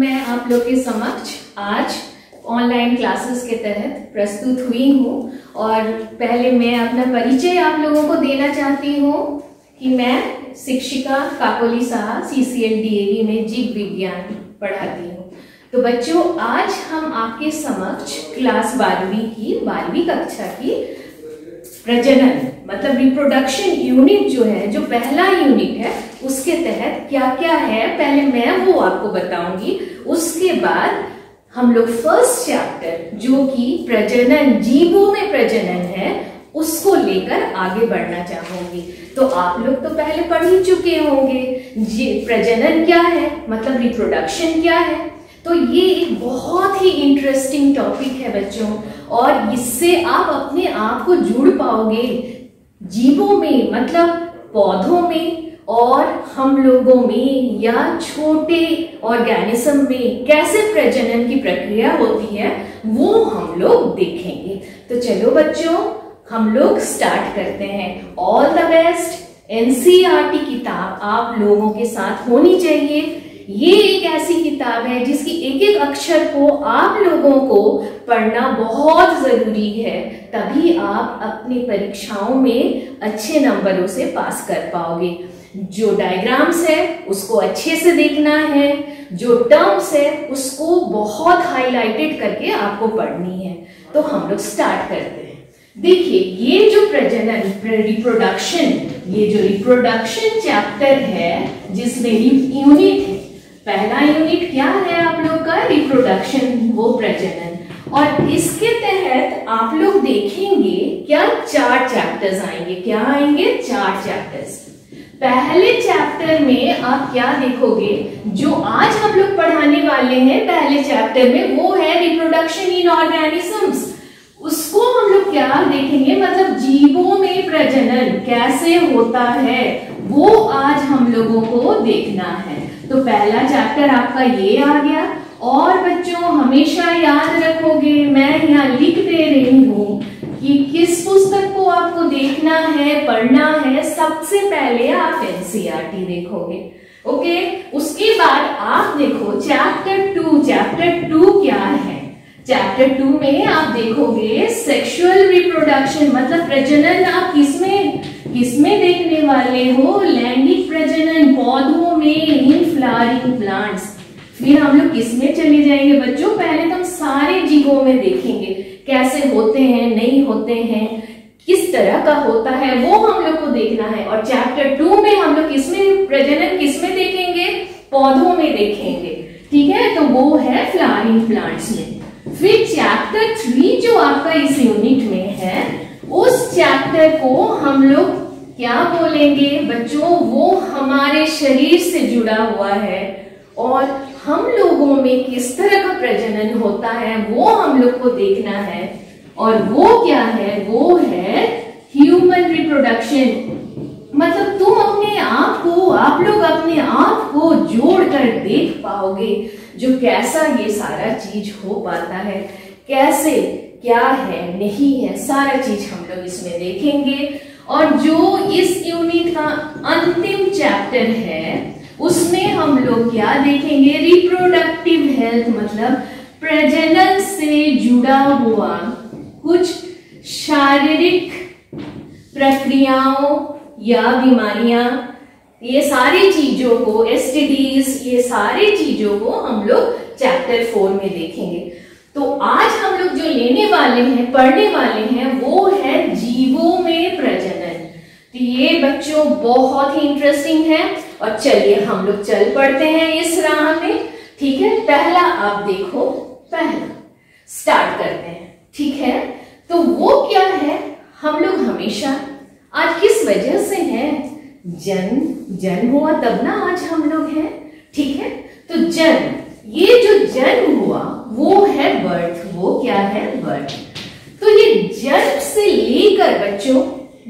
मैं आप लोग के समक्ष आज ऑनलाइन क्लासेस के तहत प्रस्तुत हुई हूँ और पहले मैं अपना परिचय आप लोगों को देना चाहती हूँ कि मैं शिक्षिका काकोली साहा CCL DAV में जीव विज्ञान पढ़ाती हूँ। तो बच्चों, आज हम आपके समक्ष क्लास 12वीं की 12वीं कक्षा की प्रजनन मतलब रिप्रोडक्शन यूनिट जो है, जो पहला यूनिट है, उसके तहत क्या क्या है पहले मैं वो आपको बताऊंगी। उसके बाद हम लोग फर्स्ट चैप्टर जो कि प्रजनन, जीवों में प्रजनन है, उसको लेकर आगे बढ़ना चाहूंगी। तो आप लोग तो पहले पढ़ ही चुके होंगे प्रजनन क्या है, मतलब रिप्रोडक्शन क्या है। तो ये एक बहुत ही इंटरेस्टिंग टॉपिक है बच्चों, और इससे आप अपने आप को जुड़ पाओगे जीवों में, मतलब पौधों में और हम लोगों में या छोटे ऑर्गेनिज्म में कैसे प्रजनन की प्रक्रिया होती है वो हम लोग देखेंगे। तो चलो बच्चों, हम लोग स्टार्ट करते हैं। All the best. NCERT किताब आप लोगों के साथ होनी चाहिए। ये एक ऐसी किताब है जिसकी एक एक अक्षर को आप लोगों को पढ़ना बहुत जरूरी है, तभी आप अपनी परीक्षाओं में अच्छे नंबरों से पास कर पाओगे। जो डायग्राम्स है उसको अच्छे से देखना है, जो टर्म्स है उसको बहुत हाईलाइटेड करके आपको पढ़नी है। तो हम लोग स्टार्ट करते हैं। देखिए, ये जो प्रजनन रिप्रोडक्शन, ये जो रिप्रोडक्शन चैप्टर है जिसमें यूनिट है, पहला यूनिट क्या है आप लोग का, रिप्रोडक्शन, वो प्रजनन। और इसके तहत आप लोग देखेंगे क्या 4 चैप्टर्स आएंगे। क्या आएंगे? 4 चैप्टर्स। पहले चैप्टर में आप क्या देखोगे, जो आज हम लोग पढ़ाने वाले हैं पहले चैप्टर में, वो है रिप्रोडक्शन इन ऑर्गेनिजम्स। उसको हम लोग क्या देखेंगे, मतलब जीवों में प्रजनन कैसे होता है वो आज हम लोगों को देखना है। तो पहला चैप्टर आपका ये आ गया। और बच्चों हमेशा याद रखोगे, मैं यहाँ लिख दे रही हूँ कि किस पुस्तक को आपको देखना है, पढ़ना है। सबसे पहले आप NCERT देखोगे, ओके। उसके बाद आप देखो चैप्टर 2। चैप्टर 2 क्या है? चैप्टर 2 में आप देखोगे सेक्सुअल रिप्रोडक्शन, मतलब प्रजनन आप किसमें देखने वाले हो, लैंगिक प्रजनन पौधों में, इन फ्लावरिंग प्लांट्स। फिर हम लोग किसमें चले जाएंगे बच्चों, पहले तो हम सारे जीवों में देखेंगे कैसे होते हैं, नहीं होते हैं, किस तरह का होता है, वो हम लोग को देखना है। और चैप्टर 2 में हम लोग किसमें प्रजनन किसमें देखेंगे, पौधों में देखेंगे, ठीक है। तो वो है फ्लावरिंग प्लांट्स में। फिर चैप्टर 3 जो आपका इस यूनिट में है, उस चैप्टर को हम लोग क्या बोलेंगे बच्चों, वो हमारे शरीर से जुड़ा हुआ है और हम लोगों में किस तरह का प्रजनन होता है वो हम लोग को देखना है। और वो क्या है, वो है ह्यूमन रिप्रोडक्शन। मतलब तुम अपने आप को, आप लोग अपने आप को जोड़कर देख पाओगे जो कैसा ये सारा चीज हो पाता है, कैसे क्या है, नहीं है, सारा चीज हम लोग इसमें देखेंगे। और जो इस यूनिट का अंतिम चैप्टर है उसमें हम लोग क्या देखेंगे, रिप्रोडक्टिव हेल्थ, मतलब प्रजनन से जुड़ा हुआ कुछ शारीरिक प्रक्रियाओं या बीमारियां, ये सारी चीजों को, STDs, ये सारी चीजों को हम लोग चैप्टर 4 में देखेंगे। तो आज हम लोग जो लेने वाले हैं, पढ़ने वाले हैं, वो है जीवों में प्रजनन। तो ये बच्चों बहुत ही इंटरेस्टिंग है। और चलिए हम लोग चल पड़ते हैं इस राह में, ठीक है। पहला आप देखो, पहला स्टार्ट करते हैं, ठीक है। तो वो क्या है, हम लोग हमेशा आज किस वजह से हैं, जन्म हुआ तब ना आज हम लोग हैं, ठीक है। तो जन्म, ये जो जन्म हुआ वो है बर्थ। वो क्या है, बर्थ। तो ये जन्म से लेकर बच्चों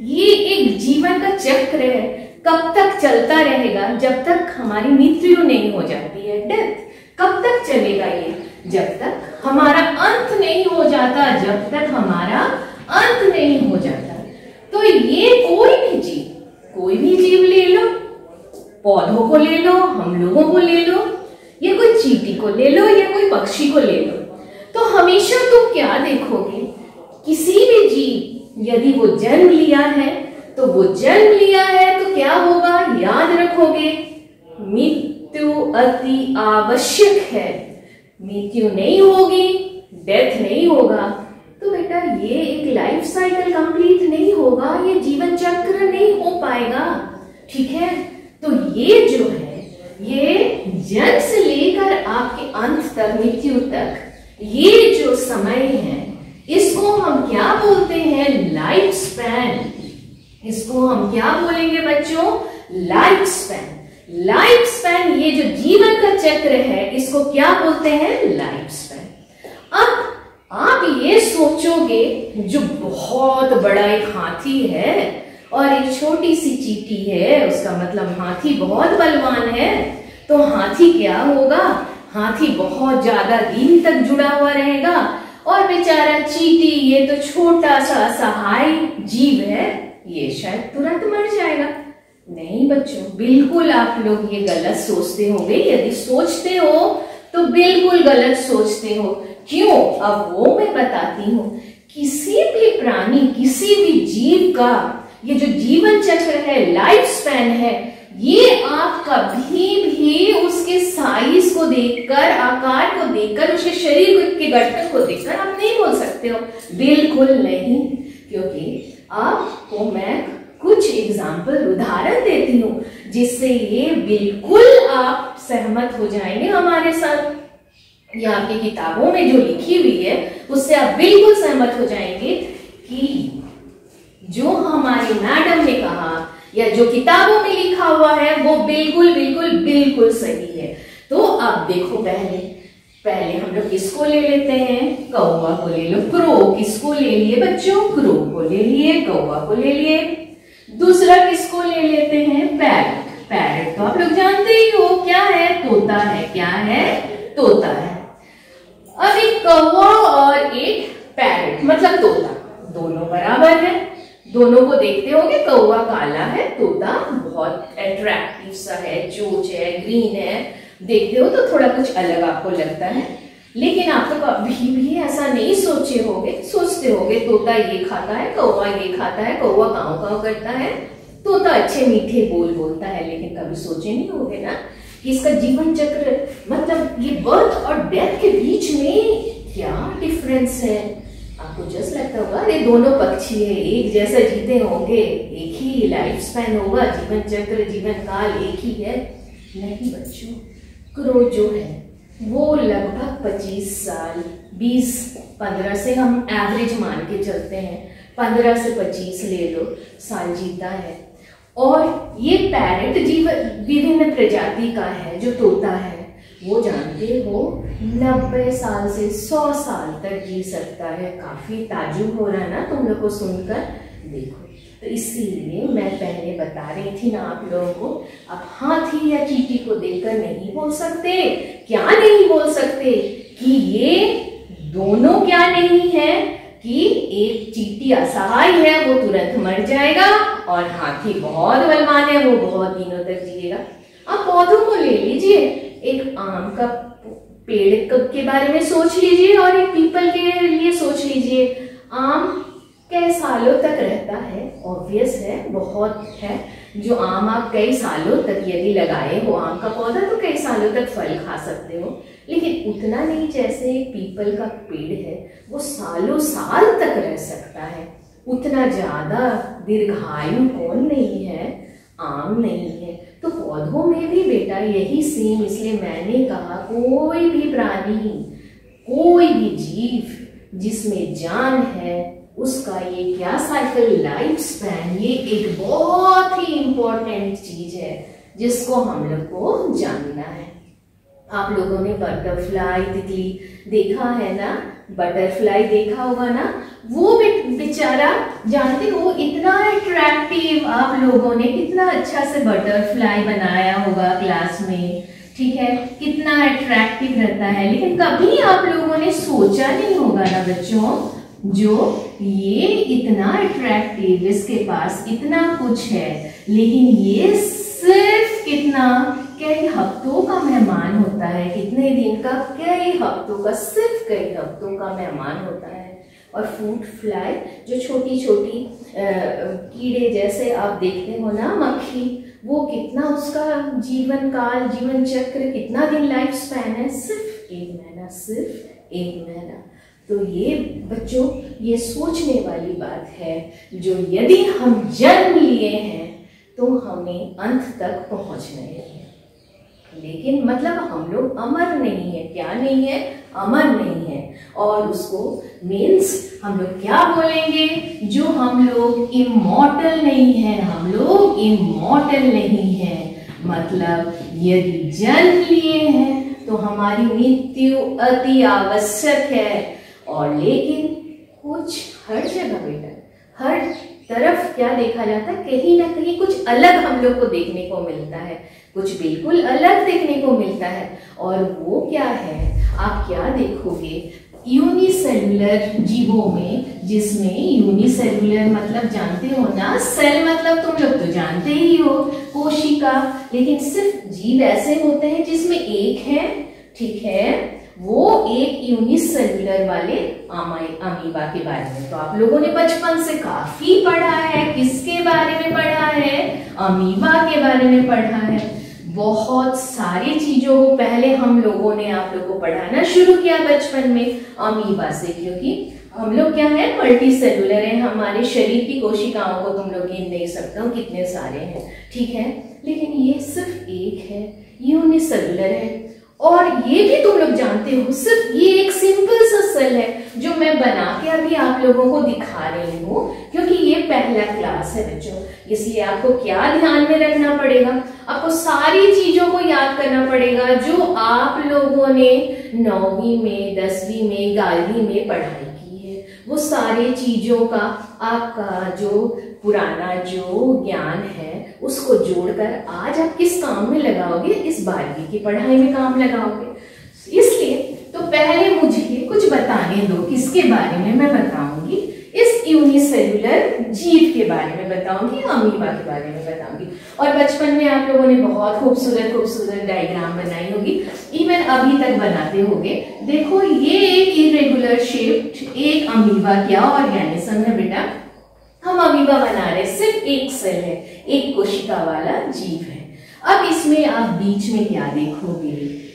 ये एक जीवन का चक्र है, कब तक चलता रहेगा, जब तक हमारी मृत्यु नहीं हो जाती है, डेथ। कब तक चलेगा ये, जब तक हमारा अंत नहीं हो जाता, जब तक हमारा अंत नहीं हो जाता। तो ये कोई भी जीव ले लो, पौधों को ले लो, हम लोगों को ले लो, ये कोई चींटी को ले लो या कोई पक्षी को ले लो, तो हमेशा तुम क्या देखोगे, किसी भी जीव यदि वो जन्म लिया है तो वो जन्म लिया है तो क्या होगा, याद रखोगे, मृत्यु अति आवश्यक है। मृत्यु नहीं होगी, डेथ नहीं होगा, तो बेटा ये एक लाइफ साइकिल कंप्लीट नहीं होगा, ये जीवन चक्र नहीं हो पाएगा। ठीक है, तो ये जो है, ये जन्म से लेकर आपके अंत तक, मृत्यु तक, ये जो समय है, इसको हम क्या बोलते हैं, लाइफ स्पैन। इसको हम क्या बोलेंगे बच्चों, लाइफ स्पैन। लाइफ स्पैन, ये जो जीवन का चक्र है, इसको क्या बोलते हैं, लाइफ स्पैन। अब आप ये सोचोगे, जो बहुत बड़ा एक हाथी है और एक छोटी सी चींटी है, उसका मतलब हाथी बहुत बलवान है, तो हाथी क्या होगा, हाथी बहुत ज्यादा दिन तक जुड़ा हुआ रहेगा, और बेचारा चींटी, ये तो छोटा सा असहाय जीव है, ये शायद तुरंत मर जाएगा। नहीं बच्चों, बिल्कुल आप लोग ये गलत सोचते होंगे। यदि सोचते हो तो बिल्कुल गलत सोचते हो। क्यों, अब वो मैं बताती हूँ। किसी भी प्राणी, किसी भी जीव का ये जो जीवन चक्र है, लाइफ स्पैन है, ये आप कभी भी उसके साइज को देखकर, आकार को देखकर, उसके शरीर के गठन को देखकर आप नहीं बोल सकते हो, बिल्कुल नहीं। क्योंकि आपको मैं कुछ एग्जाम्पल, उदाहरण देती हूँ, जिससे ये बिल्कुल आप सहमत हो जाएंगे हमारे साथ। ये आपकी किताबों में जो लिखी हुई है उससे आप बिल्कुल सहमत हो जाएंगे कि जो हमारी मैडम ने कहा या जो किताबों में लिखा हुआ है वो बिल्कुल बिल्कुल बिल्कुल सही है। तो अब देखो, पहले हम लोग किसको ले लेते हैं, कौवा को ले लो। क्रो किसको ले लिए बच्चों, क्रो को ले लिए, कौवा को ले लिए। दूसरा किसको ले लेते हैं, पैरट। पैरट तो आप लोग जानते ही हो क्या है, तोता है। क्या है, तोता है। अब एक कौवा और एक पैरट मतलब तोता, दोनों बराबर है। दोनों को देखते होंगे, कौवा काला है, तोता बहुत अट्रैक्टिव सा है, चोंच है, ग्रीन है, देखते हो तो थोड़ा कुछ अलग आपको लगता है। लेकिन आप तो कभी भी ऐसा नहीं सोचे होंगे, सोचते होंगे तोता ये खाता है, कौवा ये खाता है, कौवा काव काव करता है, तोता अच्छे मीठे बोल बोलता है। लेकिन कभी सोचे नहीं होंगे ना कि इसका जीवन चक्र, मतलब ये बर्थ और डेथ के बीच में क्या डिफरेंस है। आपको जस्ट लगता होगा अरे दोनों पक्षी है, एक जैसा जीते होंगे, एक ही लाइफ स्पैन होगा, जीवन चक्र, जीवन काल एक ही है। नहीं बच्चों, क्रो जो है वो लगभग 25 साल, 20-15 से हम एवरेज मान के चलते हैं, 15 से 25 ले लो साल जीता है। और ये पैरट जीवन विभिन्न प्रजाति का है, जो तोता है वो जानते हो 90 साल से 100 साल तक जी सकता है। काफी ताजुब हो रहा है ना तुम लोग को सुनकर, देखो। तो इसीलिए मैं पहले बता रही थी ना आप लोगों को, अब हाथी या चींटी को देखकर नहीं बोल सकते, क्या नहीं बोल सकते कि ये दोनों क्या नहीं है, कि एक चींटी असहाय है, वो तुरंत मर जाएगा, और हाथी बहुत बलवान है, वो बहुत दिनों तक जिएगा। आप पौधों को ले लीजिए, एक आम का पेड़ के बारे में सोच लीजिए और एक पीपल के लिए सोच लीजिए। आम कई सालों तक रहता है, ऑब्वियस है, बहुत है। जो आम आप कई सालों तक यदि लगाए हो आम का पौधा, तो कई सालों तक फल खा सकते हो, लेकिन उतना नहीं जैसे एक पीपल का पेड़ है, वो सालों साल तक रह सकता है। उतना ज्यादा दीर्घायु कौन नहीं है, आम नहीं है। तो पौधों में भी बेटा यही सेम, इसलिए मैंने कहा कोई भी प्राणी, कोई भी जीव जिसमें जान है, उसका ये क्या साइकिल, लाइफ स्पैन, ये एक बहुत ही इंपॉर्टेंट चीज है जिसको हम लोग को जानना है। आप लोगों ने बटरफ्लाई, तितली देखा है ना, बटरफ्लाई देखा होगा ना, वो बेचारा जानते हो इतना अट्रैक्टिव, आप लोगों ने कितना अच्छा से बटरफ्लाई बनाया होगा क्लास में, ठीक है, कितना अट्रैक्टिव रहता है। लेकिन कभी आप लोगों ने सोचा नहीं होगा ना बच्चों, जो ये इतना अट्रैक्टिव, इसके पास इतना कुछ है, लेकिन ये सिर्फ कितना कई हफ्तों का मेहमान होता है। कितने दिन का? कई हफ्तों का, सिर्फ कई हफ्तों का मेहमान होता है। और फ्रूट फ्लाई जो छोटी छोटी कीड़े जैसे आप देखते हो ना, मक्खी, वो कितना उसका जीवन काल, जीवन चक्र, कितना दिन लाइफ स्पैन है? सिर्फ 1 महीना, सिर्फ 1 महीना। तो ये बच्चों, ये सोचने वाली बात है, जो यदि हम जन्म लिए हैं तो हमें अंत तक पहुंचना है। लेकिन मतलब हम लोग अमर नहीं है। क्या नहीं है? अमर नहीं है। और उसको मीन्स हम लोग क्या बोलेंगे? जो हम लोग इमॉर्टल नहीं है, हम लोग इमॉर्टल नहीं है। मतलब यदि जन्म लिए हैं तो हमारी मृत्यु अति आवश्यक है। और लेकिन कुछ हर जगह बेटा, हर तरफ क्या देखा जाता है? कहीं ना कहीं कुछ अलग हम लोग को देखने को मिलता है, कुछ बिल्कुल अलग देखने को मिलता है। और वो क्या है? आप क्या देखोगे? यूनिसेलुलर जीवों में, जिसमें यूनिसेलुलर मतलब जानते हो ना, सेल मतलब तुम लोग तो जानते ही हो, कोशिका। लेकिन सिर्फ जीव ऐसे होते हैं जिसमें एक है, ठीक है, वो एक यूनिसेलुलर वाले अमीबा के बारे में तो आप लोगों ने बचपन से काफी पढ़ा है। किसके बारे में पढ़ा है? अमीबा के बारे में पढ़ा है। बहुत सारी चीजों को पहले हम लोगों ने आप लोगों को पढ़ाना शुरू किया बचपन में अमीबा से, क्योंकि हम लोग क्या है? मल्टी सेलुलर है। हमारे शरीर की कोशिकाओं को तुम लोग गिन नहीं सकते हो कितने सारे हैं, ठीक है। लेकिन ये सिर्फ एक है, यूनिसेलुलर है। और ये भी तुम लोग जानते हो, सिर्फ ये एक सिंपल सा सेल है जो मैं बना के अभी आप लोगों को दिखा रही हूँ, क्योंकि ये पहला क्लास है बच्चों। इसलिए आपको क्या ध्यान में रखना पड़ेगा? आपको सारी चीजों को याद करना पड़ेगा जो आप लोगों ने 9वीं में, 10वीं में, 11वीं में पढ़ाई की है। वो सारी चीजों का आपका जो पुराना जो ज्ञान है उसको जोड़कर आज आप किस काम में लगाओगे? इस 12वीं की पढ़ाई में काम लगाओगे। इसलिए तो पहले मुझे कुछ बताने दो। किसके बारे में मैं बताऊंगी? इस यूनिसेलुलर जीव के बारे में बताऊंगी, अमीबा के बारे में बताऊंगी। और बचपन में आप लोगों ने बहुत खूबसूरत खूबसूरत डायग्राम बनाई होगी, इवन अभी तक बनाते होगे। देखो, ये एक इरेगुलर शेप्ड एक अमीबा क्या ऑर्गेनिज्म है बेटा? हम अमीबा बना रहे, सिर्फ एक सेल है, एक कोशिका वाला जीव है। अब इसमें आप बीच में क्या देखोगे?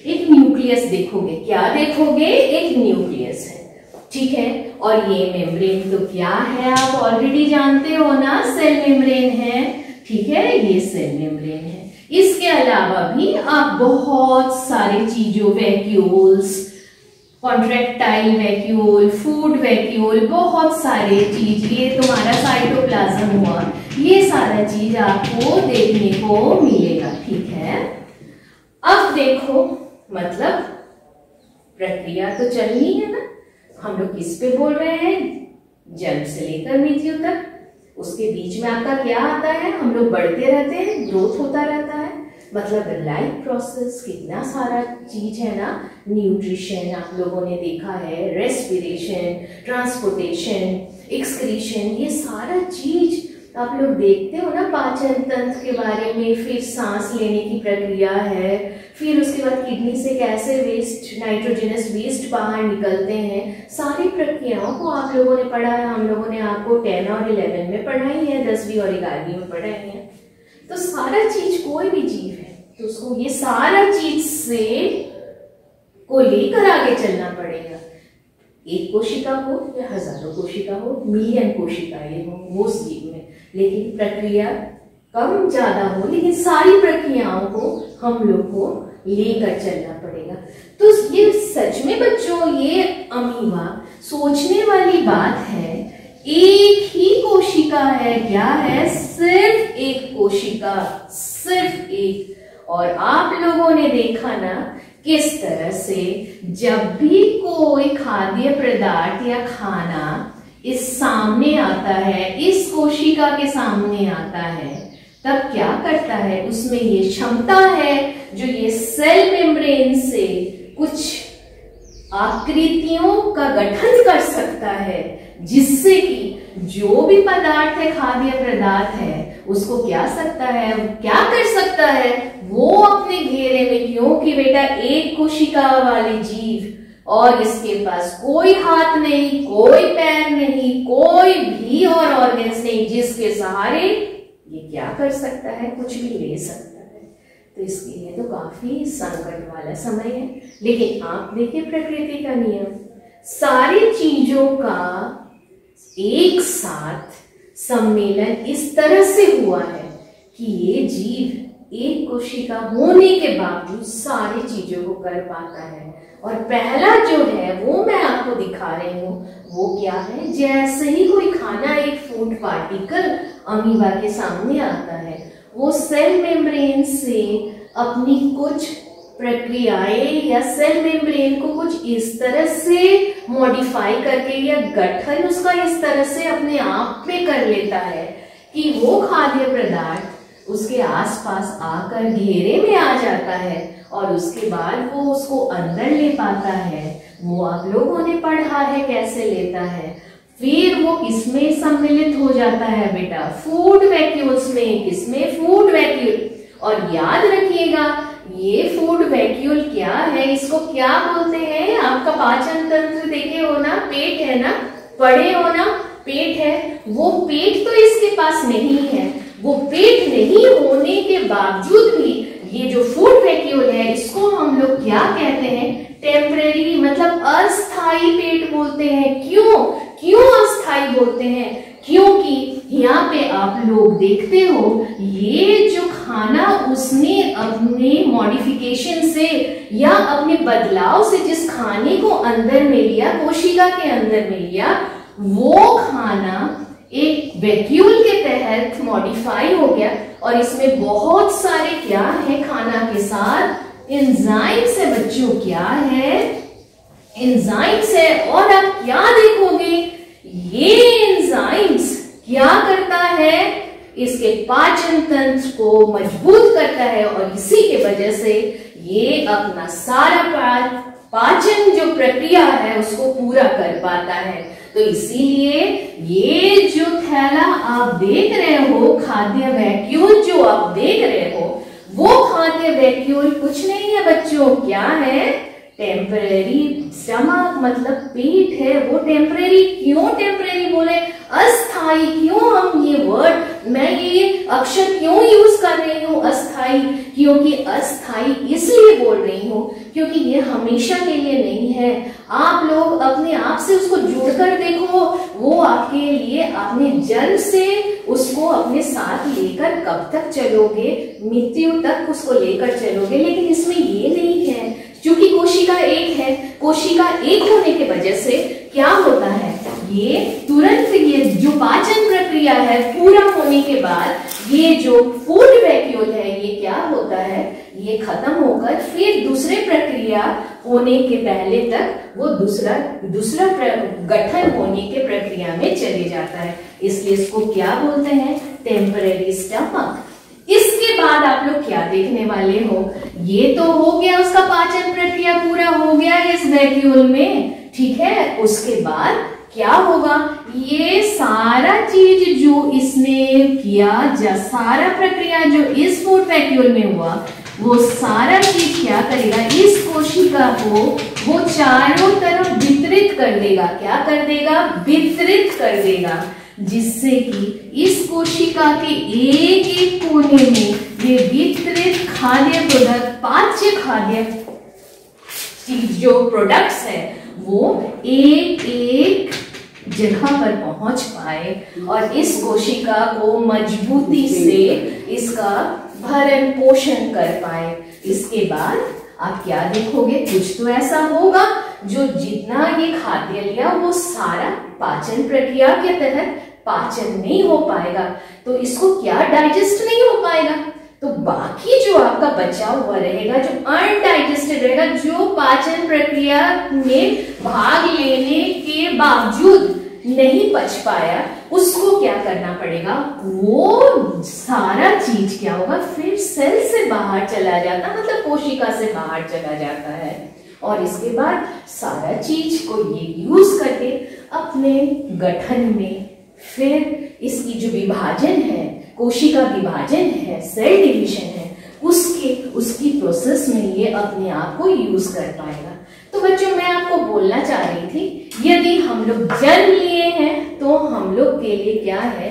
एक न्यूक्लियस देखोगे। क्या देखोगे? एक न्यूक्लियस है, ठीक है। और ये मेम्ब्रेन तो क्या है? आप ऑलरेडी जानते हो ना, सेल मेम्ब्रेन है, ठीक है, ये सेल मेम्ब्रेन है। इसके अलावा भी आप बहुत सारी चीजों, vacuoles, contractile vacuole, food vacuole, बहुत सारे चीज, ये तुम्हारा साइटोप्लाज्म हुआ, ये सारा चीज आपको देखने को मिलेगा, ठीक है। अब देखो, मतलब प्रक्रिया तो चलनी है ना। हम लोग किस पे बोल रहे हैं? जन्म से लेकर मृत्यु तक। उसके बीच में आपका क्या आता है? हम लोग बढ़ते रहते हैं, ग्रोथ होता रहता है। मतलब लाइफ प्रोसेस कितना सारा चीज है ना। न्यूट्रिशन आप लोगों ने देखा है, रेस्पिरेशन, ट्रांसपोर्टेशन, एक्सक्रीशन, ये सारा चीज आप लोग देखते हो ना। पाचन तंत्र के बारे में, फिर सांस लेने की प्रक्रिया है, फिर उसके बाद किडनी से कैसे वेस्ट, नाइट्रोजनस वेस्ट बाहर निकलते हैं। सारी प्रक्रियाओं को आप लोगों ने पढ़ा है। हम लोगों ने आपको 10 और 11 में पढ़ाई है, 10वीं और 11वीं में पढ़ाई है। तो सारा चीज, कोई भी जीव है तो उसको ये सारा चीज से को लेकर आगे चलना पड़ेगा। एक कोशिका हो या हजारों कोशिका हो, मिलियन कोशिकाएं हो वो जीव में, लेकिन प्रक्रिया कम ज्यादा हो, लेकिन सारी प्रक्रियाओं को हम लोग को लेकर चलना पड़ेगा। तो ये सच में बच्चों, ये अमीबा सोचने वाली बात है। एक ही कोशिका है, क्या है? सिर्फ एक कोशिका, सिर्फ एक। और आप लोगों ने देखा ना किस तरह से जब भी कोई खाद्य पदार्थ या खाना इस सामने आता है, इस कोशिका के सामने आता है, तब क्या करता है? उसमें ये क्षमता है जो ये सेल मेम्ब्रेन से कुछ आकृतियों का गठन कर सकता है, जिससे कि जो भी पदार्थ है, खाद्य पदार्थ है, उसको क्या कर सकता है वो अपने घेरे में, क्योंकि बेटा एक कोशिका वाली जीव और इसके पास कोई हाथ नहीं, कोई पैर नहीं, कोई भी और ऑर्गन्स नहीं, जिसके सहारे ये क्या कर सकता है, कुछ भी ले सकता है। तो इसके लिए तो काफी संकट वाला समय है। लेकिन आप देखिए प्रकृति का नियम, सारी चीजों का एक साथ सम्मेलन इस तरह से हुआ है कि ये जीव एक कोशिका होने के बावजूद सारी चीजों को कर पाता है। और पहला जो है वो मैं आपको दिखा रही हूँ, वो क्या है, जैसे ही कोई खाना, एक फूड पार्टिकल अमीबा के सामने आता है, वो सेल मेम्ब्रेन से अपनी कुछ प्रक्रियाएं या सेल मेम्ब्रेन को कुछ इस तरह से मॉडिफाई करके या गठन उसका इस तरह से अपने आप में कर लेता है कि वो खाद्य पदार्थ उसके आसपास आकर घेरे में आ जाता है और उसके बाद वो उसको अंदर ले पाता है। वो आप लोगों ने पढ़ा है कैसे लेता है। फिर वो किसमें सम्मिलित हो जाता है बेटा, फूड वैक्यूल्स में। किसमें, फूड वैक्यूल। और याद रखिएगा ये फूड वैक्यूल क्या है, इसको क्या बोलते हैं, आपका पाचन तंत्र देखे हो ना, पेट है ना, पढ़े हो ना, पेट है। वो पेट तो इसके पास नहीं है, वो पेट नहीं होने के बावजूद भी ये जो फूड वैक्यूल है इसको हम लोग क्या कहते हैं, टेम्परेरी, मतलब अस्थाई पेट बोलते हैं। क्यों अस्थाई बोलते हैं, क्योंकि यहाँ पे आप लोग देखते हो ये जो खाना उसने अपने मॉडिफिकेशन से या अपने बदलाव से जिस खाने को अंदर में लिया, कोशिका के अंदर में लिया, वो खाना एक वैक्यूल के तहत मॉडिफाई हो गया। और इसमें बहुत सारे क्या है, खाना के साथ एंजाइम्स है बच्चों, क्या है, एंजाइम्स है। और आप क्या देखोगे, ये एंजाइम्स क्या करता है, इसके पाचन तंत्र को मजबूत करता है और इसी के वजह से ये अपना सारा पाचन जो प्रक्रिया है उसको पूरा कर पाता है। तो इसीलिए ये जो थैला आप देख रहे हो, खाद्य वैक्यूल जो आप देख रहे हो, वो खाद्य वैक्यूल कुछ नहीं है बच्चों, क्या है, टेम्परेरी स्टमक मतलब पेट है। वो टेम्परेरी, क्यों टेम्परेरी बोले, अस्थाई। क्यों हम ये वर्ड, मैं ये अक्षर क्यों यूज कर रही हूँ अस्थाई, क्योंकि अस्थाई इसलिए बोल रही हूँ क्योंकि ये हमेशा के लिए नहीं है। आप लोग अपने आप से उसको जोड़कर देखो, वो आपके लिए आपने जन्म से उसको अपने साथ लेकर कब तक चलोगे, मृत्यु तक उसको लेकर चलोगे। लेकिन इसमें ये नहीं है, क्योंकि कोशिका एक है, कोशिका एक होने की वजह से क्या होता है, ये तुरंत ये जो पाचन प्रक्रिया है पूरा होने के बाद ये जो फूड वैक्यूल है ये क्या होता है, ये खत्म होकर फिर दूसरे प्रक्रिया होने के पहले तक वो दूसरा गठन होने के प्रक्रिया में चले जाता है। इसलिए इसको क्या बोलते हैं, टेम्परेरी स्टमक। इसके बाद आप लोग क्या देखने वाले हो, ये तो हो गया उसका पाचन प्रक्रिया पूरा हो गया इस वैक्यूल में, ठीक है। उसके बाद क्या होगा, ये सारा चीज जो इसने किया, सारा प्रक्रिया जो इस फूड वैक्यूल में हुआ, वो सारा चीज क्या करेगा, इस कोशिका को वो चारों तरफ वितरित कर देगा। क्या कर देगा, वितरित कर देगा, जिससे कि इस कोशिका के एक एक कोने में ये वितरित खाद्य प्रोडक्ट, पाच्य खाद्य चीज जो प्रोडक्ट्स है वो एक एक जगह पर पहुंच पाए और इस कोशिका को मजबूती से इसका भरण पोषण कर पाए। इसके बाद आप क्या देखोगे, कुछ तो ऐसा होगा जो जितना ये खाद्य लिया वो सारा पाचन प्रक्रिया के तहत पाचन नहीं हो पाएगा, तो इसको क्या डाइजेस्ट नहीं हो पाएगा, तो बाकी जो आपका बचा हुआ रहेगा, जो अनडाइजेस्टेड रहेगा, जो पाचन प्रक्रिया में भाग लेने के बावजूद नहीं पच पाया, उसको क्या करना पड़ेगा, वो सारा चीज क्या होगा, फिर सेल से बाहर चला जाता, मतलब कोशिका से बाहर चला जाता है। और इसके बाद सारा चीज को ये यूज करके अपने गठन में फिर इसकी जो विभाजन है, कोशिका विभाजन है, सेल डिवीजन है, उसकी प्रोसेस में ये अपने आप को यूज कर पाएगा। तो बच्चों मैं आपको बोलना चाह रही थी, यदि हम लोग जन्म लिए हैं तो हम लोग के लिए क्या है,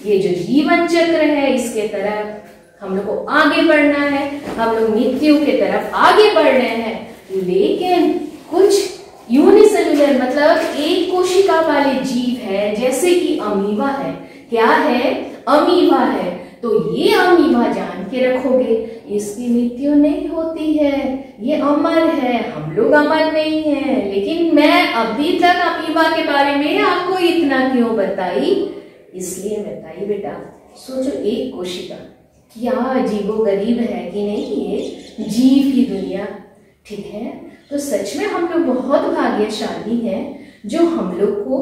ये जो जीवन चक्र है इसके तरफ हम लोग को आगे बढ़ना है, हम लोग मृत्यु के तरफ आगे बढ़ रहे हैं। लेकिन कुछ यूनिसेलुलर मतलब एक कोशिका वाले जीव है, जैसे कि अमीबा है। क्या है? अमीबा है। तो ये अमीबा जान के रखोगे, इसकी मृत्यु नहीं होती है, ये अमर है। हम लोग अमर नहीं है, लेकिन मैं अभी तक अमीबा के बारे में आपको इतना क्यों बताई? इसलिए बताई बेटा, सोचो एक कोशिका क्या अजीबोगरीब है कि नहीं, ये जीव की दुनिया। ठीक है, तो सच में हम लोग बहुत भाग्यशाली हैं जो हम लोग को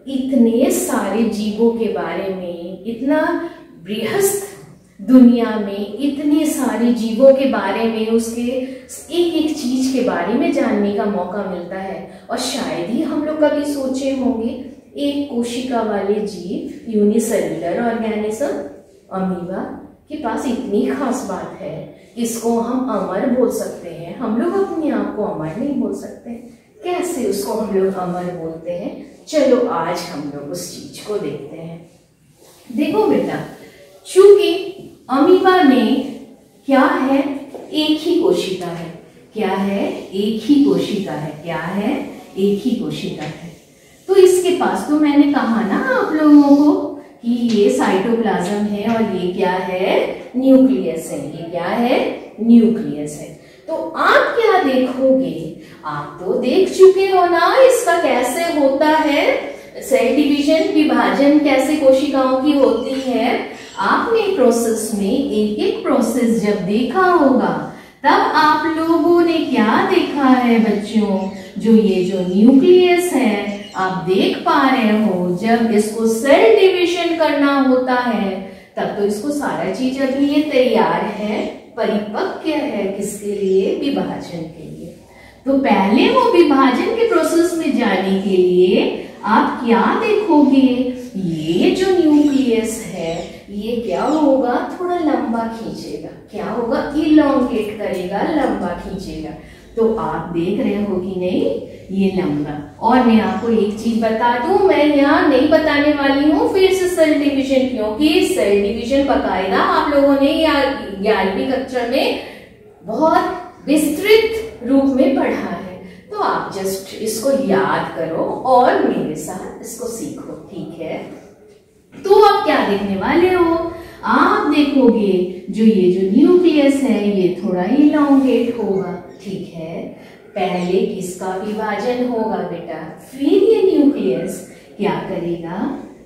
इतने सारे जीवों के बारे में, इतना बृहस्थ दुनिया में इतने सारे जीवों के बारे में, उसके एक एक चीज के बारे में जानने का मौका मिलता है। और शायद ही हम लोग कभी सोचे होंगे एक कोशिका वाले जीव, यूनिसेल्युलर ऑर्गेनिज्म अमीबा के पास इतनी खास बात है, इसको हम अमर बोल सकते हैं। हम लोग अपने आप को अमर नहीं बोल सकते, कैसे उसको हम लोग अमर बोलते हैं? चलो आज हम लोग उस चीज को देखते हैं। देखो बेटा, चूंकि अमीबा में क्या है, एक ही कोशिका है। क्या है? एक ही कोशिका है। क्या है? एक ही कोशिका है। तो इसके पास तो मैंने कहा ना आप लोगों को कि ये साइटोप्लाज्म है और ये क्या है? न्यूक्लियस है। ये क्या है? न्यूक्लियस है। तो आप क्या देखोगे? आप तो देख चुके हो ना इसका कैसे होता है, सेल डिवीजन, विभाजन कैसे कोशिकाओं की होती है। आपने प्रोसेस में एक एक प्रोसेस जब देखा होगा, तब आप लोगों ने क्या देखा है बच्चों? जो ये जो न्यूक्लियस है आप देख पा रहे हो, जब इसको सेल डिवीजन करना होता है तब तो इसको सारा चीज अभी ये तैयार है, परिपक्व है, किसके लिए? विभाजन के लिए। तो पहले वो विभाजन के प्रोसेस में जाने के लिए आप क्या देखोगे? ये जो न्यूक्लियस है ये क्या होगा? थोड़ा लंबा खींचेगा। क्या होगा? इलोंगेट करेगा, लंबा खींचेगा। तो आप देख रहे हो कि नहीं, ये लंबा। और मैं आपको एक चीज बता दूं, मैं यहाँ नहीं बताने वाली हूँ फिर से सेल डिवीजन, क्योंकि सेल डिवीजन बकायदा आप लोगों ने 11वीं कक्षा में बहुत विस्तृत रूप में पढ़ा है। तो आप जस्ट इसको याद करो और मेरे साथ इसको सीखो। ठीक है, तो आप क्या देखने वाले हो? आप देखोगे जो ये जो न्यूक्लियस है ये थोड़ा इलोंगेट होगा। ठीक है, पहले किसका विभाजन होगा बेटा? फिर ये न्यूक्लियस क्या करेगा?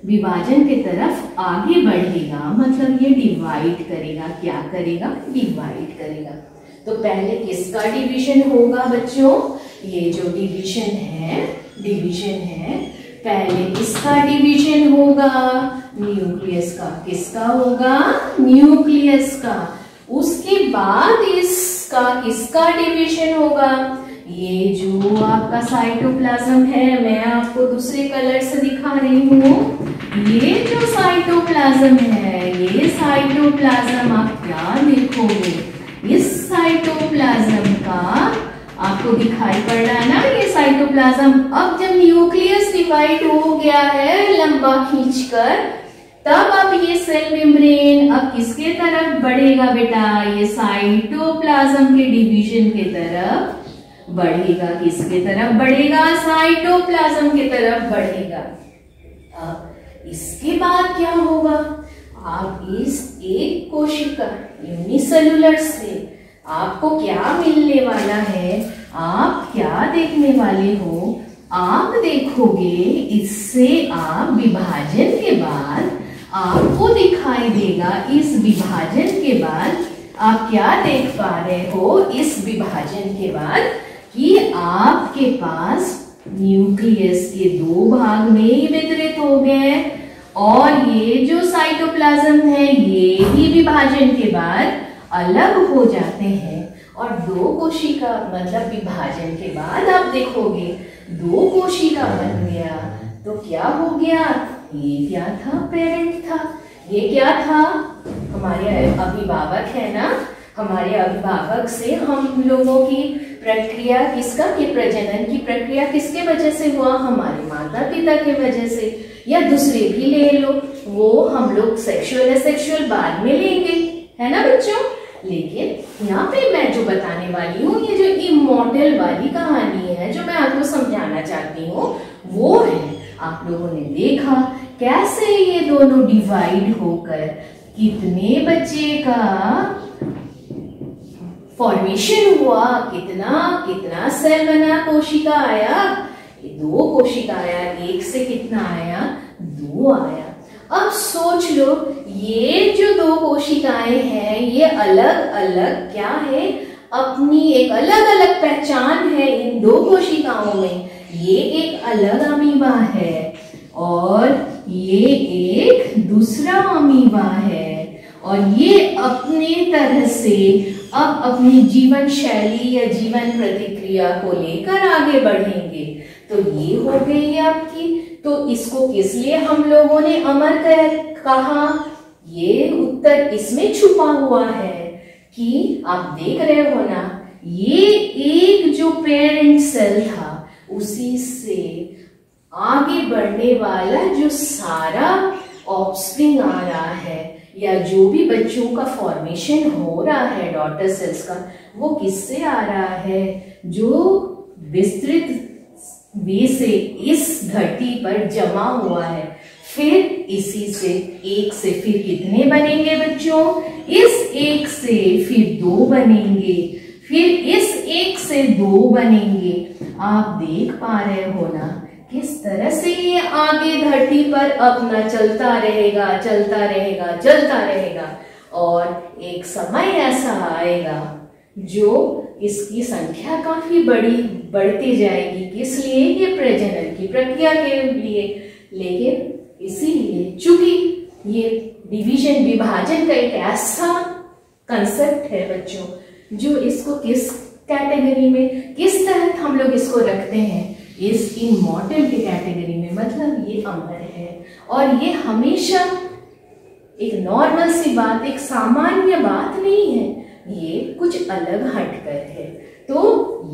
विभाजन की तरफ आगे बढ़ेगा, मतलब ये डिवाइड करेगा। क्या करेगा? डिवाइड करेगा। तो पहले किसका डिवीजन होगा बच्चों? ये जो डिवीजन है पहले किसका डिवीजन होगा? न्यूक्लियस का। किसका होगा? न्यूक्लियस का। उसके बाद इसका किसका डिवीजन होगा? ये जो आपका साइटोप्लाज्म है, मैं आपको दूसरे कलर से दिखा रही हूँ। ये जो साइटोप्लाज्म है, ये साइटोप्लाज्म आप क्या देखोगे? इस साइटोप्लाज्म का आपको दिखाई पड़ रहा है ना, ये साइटोप्लाज्म। अब जब न्यूक्लियस डिवाइड हो गया है लंबा खींचकर, तब अब ये सेल मेम्ब्रेन अब किसके तरफ बढ़ेगा बेटा? ये साइटोप्लाज्म के डिवीजन के तरफ बढ़ेगा। किसके तरफ बढ़ेगा? साइटोप्लाज्म के तरफ बढ़ेगा। अब इसके बाद क्या होगा? आप इस एक कोशिका यूनिसेलुलर से आपको क्या मिलने वाला है? आप क्या देखने वाले हो? आप देखोगे इससे आप विभाजन के बाद आपको दिखाई देगा, इस विभाजन के बाद आप क्या देख पा रहे हो? इस विभाजन के बाद कि आपके पास न्यूक्लियस के 2 भाग में ही वितरित हो गए और ये जो साइटोप्लाज्म है ये भी विभाजन के बाद अलग हो जाते हैं। और 2 कोशिका मतलब विभाजन के बाद आप देखोगे 2 कोशिका बन गया। तो क्या हो गया? ये क्या था? पेरेंट था। ये क्या था? हमारे अभिभावक है ना, हमारे अभिभावक से हम लोगों की प्रक्रिया किसका, कि प्रजनन की प्रक्रिया किसके वजह से हुआ, हमारे माता पिता के वजह से, या दूसरे भी ले लो, वो हम लोग सेक्सुअल एसेक्सुअल बाद में लेंगे, है ना बच्चों। लेकिन यहाँ पे मैं जो बताने वाली हूँ, ये जो इमॉर्टल वाली कहानी है जो मैं आपको समझाना चाहती हूँ, वो है आप लोगों ने देखा कैसे ये दोनों डिवाइड होकर कितने बच्चे का फॉर्मेशन हुआ, कितना कितना सेल बना, कोशिका आया, 2 कोशिका आया, 1 से कितना आया, 2 आया। अब सोच लो ये जो 2 कोशिकाएं हैं ये अलग अलग क्या है, अपनी एक अलग अलग पहचान है इन 2 कोशिकाओं में। ये एक अलग अमीबा है और ये एक दूसरा अमीबा है, और ये अपने तरह से अब अपनी जीवन शैली या जीवन प्रतिक्रिया को लेकर आगे बढ़ेंगे। तो ये हो गई आपकी, तो इसको किस लिए हम लोगों ने अमर कहा, ये उत्तर इसमें छुपा हुआ है कि आप देख रहे हो ना, ये एक जो पेरेंट सेल था उसी से आगे बढ़ने वाला जो सारा ऑफस्प्रिंग आ रहा है, या जो भी बच्चों का फॉर्मेशन हो रहा है डॉटर सेल्स का, वो किससे आ रहा है, जो विस्तृत वे से इस धरती पर जमा हुआ है। फिर इसी से 1 से फिर कितने बनेंगे बच्चों, इस 1 से फिर 2 बनेंगे, फिर इस 1 से 2 बनेंगे। आप देख पा रहे हो ना किस तरह से ये आगे धरती पर अपना चलता रहेगा, चलता रहेगा, चलता रहेगा, और एक समय ऐसा आएगा जो इसकी संख्या काफी बढ़ती जाएगी। किस लिए, ये प्रजनन की प्रक्रिया के लिए। लेकिन इसीलिए चूंकि ये डिवीजन, विभाजन का एक ऐसा कंसेप्ट है बच्चों, जो इसको किस कैटेगरी में, किस तरह हम लोग इसको रखते हैं, इस इमॉर्टल के कैटेगरी में, मतलब ये अमर है। और ये हमेशा एक नॉर्मल सी बात, एक सामान्य बात नहीं है, ये कुछ अलग हटकर है। तो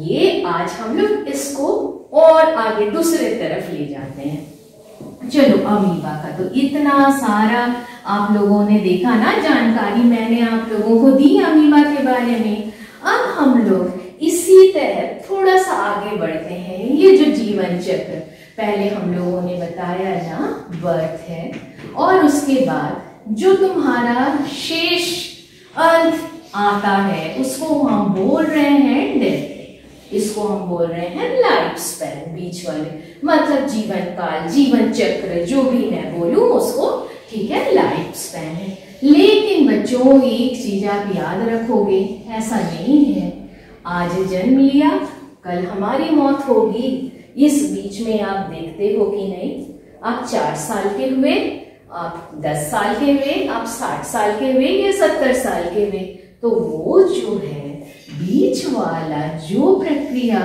ये आज हम लोग इसको और आगे दूसरे तरफ ले जाते हैं। चलो, अमीबा का तो इतना सारा आप लोगों ने देखा ना, जानकारी मैंने आप लोगों को दी अमीबा के बारे में। अब हम लोग इसी तरह थोड़ा सा आगे बढ़ते हैं। ये जो जीवन चक्र पहले हम लोगों ने बताया ना, बर्थ है, और उसके बाद जो तुम्हारा शेष अंत आता है उसको हम बोल रहे हैं डेथ। इसको हम बोल रहे हैं लाइफ स्पैन, बीच वाले, मतलब जीवन काल, जीवन चक्र, जो भी मैं बोलूं उसको, ठीक है, लाइफ स्पैन है। लेकिन बच्चों एक चीज आप याद रखोगे, ऐसा नहीं है आज जन्म लिया कल हमारी मौत होगी। इस बीच में आप देखते हो कि नहीं, आप 4 साल के हुए, आप 10 साल के हुए, आप 60 साल के हुए या 70 साल के हुए, तो वो जो है बीच वाला जो प्रक्रिया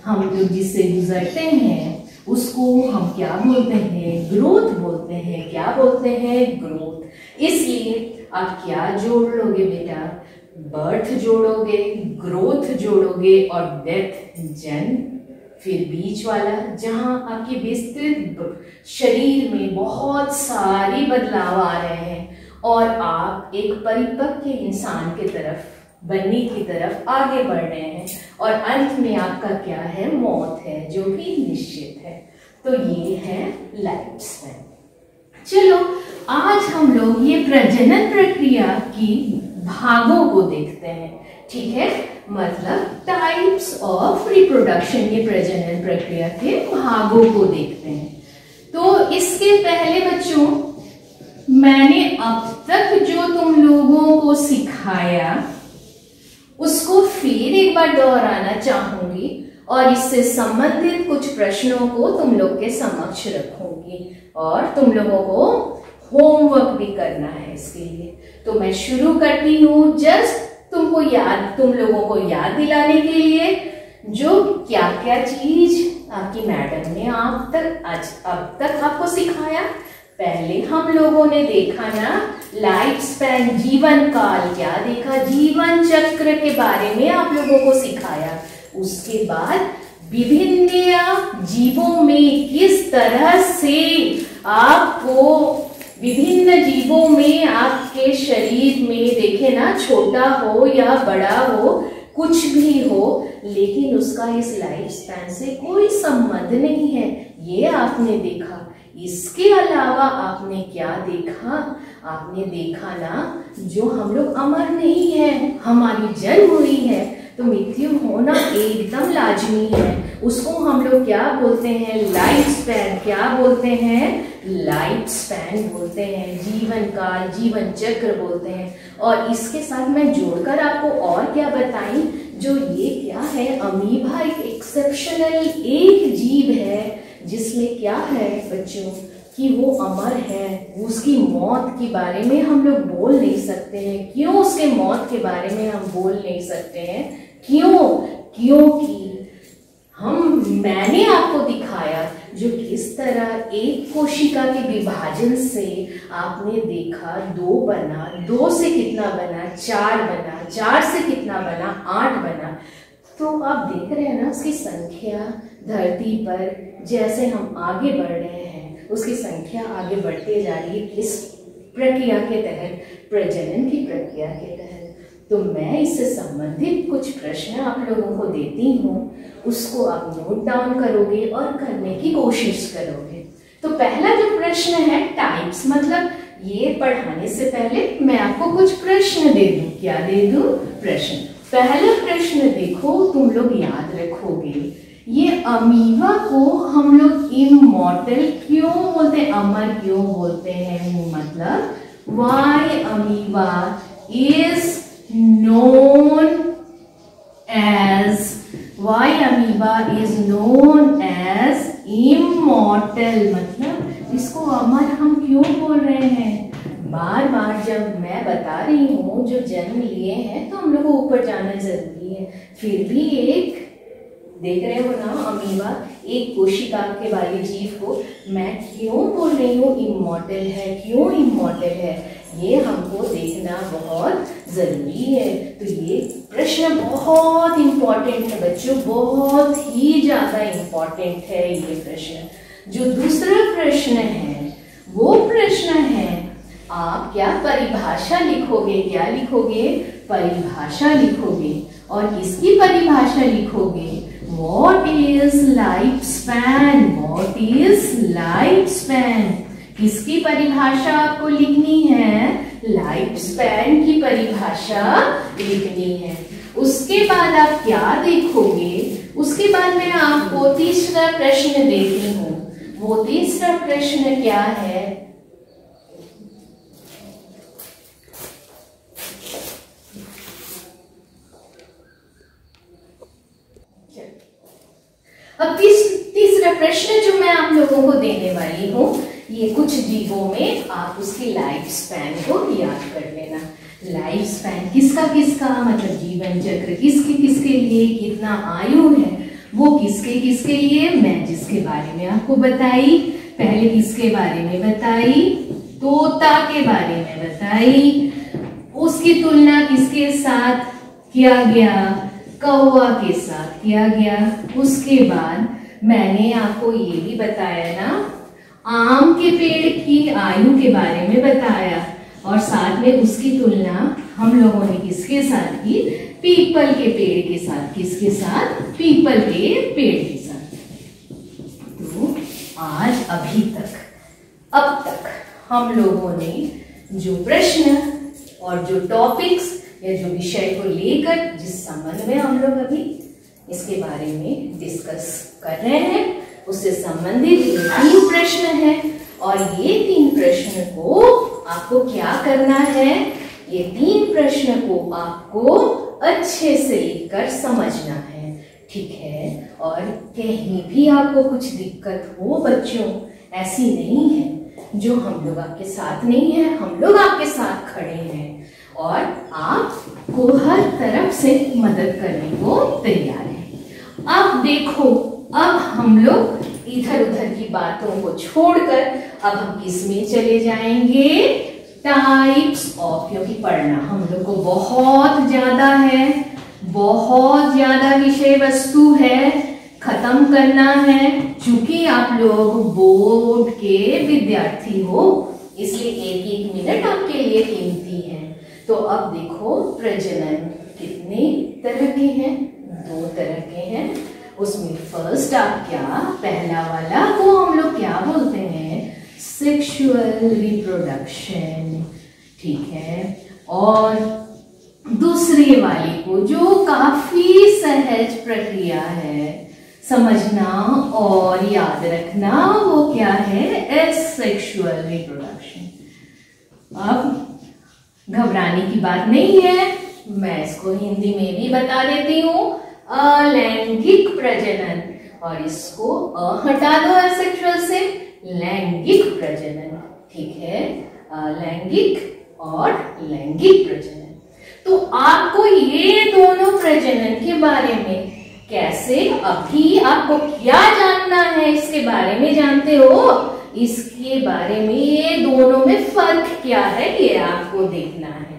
हम लोग जिससे गुजरते हैं उसको हम क्या बोलते हैं, ग्रोथ बोलते हैं। क्या बोलते हैं, ग्रोथ। इसलिए आप क्या जोड़ लोगे बेटा, बर्थ जोड़ोगे, ग्रोथ जोड़ोगे, और डेथ, जन्म। फिर बीच वाला जहां आपके विस्तृत शरीर में बहुत सारी बदलाव आ रहे हैं और आप एक परिपक्व इंसान की तरफ बनने की तरफ आगे बढ़ रहे हैं, और अंत में आपका क्या है, मौत है, जो भी निश्चित है। तो ये है लाइफ स्पैन। चलो, आज हम लोग ये प्रजनन प्रक्रिया की भागों को देखते हैं, ठीक है, मतलब टाइप्स ऑफ रिप्रोडक्शन, ये प्रजनन प्रक्रिया के भागों को देखते हैं। तो इसके पहले बच्चों, मैंने अब तक जो तुम लोगों को सिखाया उसको फिर एक बार दोहराना चाहूंगी, और इससे संबंधित कुछ प्रश्नों को तुम लोग के समक्ष रखूंगी, और तुम लोगों को होमवर्क भी करना है इसके लिए। तो मैं शुरू करती हूँ जस्ट तुम लोगों को याद दिलाने के लिए, जो क्या क्या चीज आपकी मैडम ने अब तक आपको सिखाया, पहले हम लोगों ने देखा ना लाइफ स्पैन, जीवन काल, क्या देखा, जीवन चक्र के बारे में आप लोगों को सिखाया। उसके बाद विभिन्न जीवों में किस तरह से आपको विभिन्न जीवों में आपके शरीर में देखे ना, छोटा हो या बड़ा हो, कुछ भी हो, लेकिन उसका इस लाइफ स्पैन से कोई संबंध नहीं है, ये आपने देखा। इसके अलावा आपने क्या देखा, आपने देखा ना जो हम लोग अमर नहीं है, हमारी जन्म हुई है तो मृत्यु होना एकदम लाजमी है। उसको हम लोग क्या बोलते हैं, लाइफ स्पैन। क्या बोलते हैं, लाइफ स्पैन बोलते हैं, जीवन काल, जीवन चक्र बोलते हैं। और इसके साथ मैं जोड़कर आपको और क्या बताई, जो ये क्या है, अमीबा एक एक्सेप्शनल एक जीव है जिसमें क्या है बच्चों कि वो अमर है। उसकी मौत के बारे में हम लोग बोल नहीं सकते हैं। क्यों उसके मौत के बारे में हम बोल नहीं सकते हैं, क्यों, क्योंकि मैंने आपको दिखाया जो किस तरह एक कोशिका के विभाजन से आपने देखा 2 बना, 2 से कितना बना, 4 बना, 4 से कितना बना, 8 बना। तो आप देख रहे हैं ना उसकी संख्या धरती पर जैसे हम आगे बढ़ रहे हैं उसकी संख्या आगे बढ़ते जा रही है। किस प्रक्रिया के तहत, प्रजनन की प्रक्रिया के तहत। तो मैं इससे संबंधित कुछ प्रश्न आप लोगों को देती हूँ, उसको आप नोट डाउन करोगे और करने की कोशिश करोगे। तो पहला जो प्रश्न है टाइप्स, मतलब ये पढ़ाने से पहले मैं आपको कुछ प्रश्न दे दूं। क्या दे दूं, प्रश्न। पहला प्रश्न देखो, तुम लोग याद रखोगे, ये अमीबा को हम लोग इमॉर्टल क्यों बोलते हैं, अमर क्यों बोलते हैं, मतलब why amoeba is known as, why amoeba is known as immortal, मतलब इसको अमर हम क्यों बोल रहे हैं। बार बार जब मैं बता रही हूँ जो जन्म लिए हैं तो हम लोग को ऊपर जाना जरूरी है, फिर भी एक देख रहे हो ना अमीबा एक कोशिका के वाले जीव को मैं क्यों बोल रही हूँ इमॉर्टल है, क्यों इमॉर्टल है, ये हमको देखना बहुत जरूरी है। तो ये प्रश्न बहुत इंपॉर्टेंट है बच्चों, बहुत ही ज्यादा इंपॉर्टेंट है ये प्रश्न। जो दूसरा प्रश्न है वो प्रश्न है, आप क्या परिभाषा लिखोगे, क्या लिखोगे, परिभाषा लिखोगे। और किसकी परिभाषा लिखोगे, What is lifespan? What is lifespan? किसकी परिभाषा आपको लिखनी है, लाइफ स्पैन की परिभाषा लिखनी है। उसके बाद आप क्या देखोगे, उसके बाद मैं आपको तीसरा प्रश्न देती हूँ। वो तीसरा प्रश्न क्या है, अब तीसरा प्रश्न जो मैं आप लोगों को देने वाली हूँ, ये कुछ जीवों में आप उसकी लाइफ स्पैन को याद कर लेना। लाइफ स्पैन किसका किसका, मतलब जीवन चक्र किसके किसके लिए, कितना आयु है, वो किसके किसके लिए, मैं जिसके बारे में आपको बताई, पहले किसके बारे में बताई, तोता के बारे में बताई, उसकी तुलना किसके साथ किया गया, कौवा के साथ किया गया। उसके बाद मैंने आपको ये भी बताया ना, आम के पेड़ की आयु के बारे में बताया, और साथ में उसकी तुलना हम लोगों ने किसके साथ की, पीपल के पेड़ के साथ। किसके साथ, पीपल के पेड़ के साथ। तो आज अभी तक, अब तक हम लोगों ने जो प्रश्न और जो टॉपिक्स या जो विषय को लेकर जिस संबंध में हम लोग अभी इसके बारे में डिस्कस कर रहे हैं, उससे संबंधित 3 प्रश्न हैं। और ये 3 प्रश्न को आपको क्या करना है, ये 3 प्रश्न को आपको अच्छे से लिखकर समझना है, ठीक है। और कहीं भी आपको कुछ दिक्कत हो बच्चों, ऐसी नहीं है जो हम लोग आपके साथ नहीं है, हम लोग आपके साथ खड़े हैं और आपको हर तरफ से मदद करने को तैयार है। अब देखो, अब हम लोग इधर उधर की बातों को छोड़कर अब हम किस में चले जाएंगे, टाइप्स ऑफ, क्योंकि पढ़ना हम लोग को बहुत ज्यादा है, बहुत ज्यादा विषय वस्तु है, खत्म करना है। चूंकि आप लोग बोर्ड के विद्यार्थी हो इसलिए एक एक मिनट आपके लिए कीमती है। तो अब देखो प्रजनन कितने तरह के हैं, 2 तरह के हैं। उसमें फर्स्ट आप क्या, पहला वाला को हम लोग क्या बोलते हैं, सेक्सुअल रिप्रोडक्शन, ठीक है। और दूसरे वाले को जो काफी सहज प्रक्रिया है, समझना और याद रखना, वो क्या है, एसेक्सुअल रिप्रोडक्शन। अब घबराने की बात नहीं है, मैं इसको हिंदी में भी बता देती हूँ, अलैंगिक प्रजनन, और इसको हटा दो असेक्सुअल से, लैंगिक प्रजनन, ठीक है, अलैंगिक और लैंगिक प्रजनन। तो आपको ये दोनों प्रजनन के बारे में कैसे, अभी आपको क्या जानना है इसके बारे में जानते हो, इसके बारे में ये दोनों में फर्क क्या है ये आपको देखना है।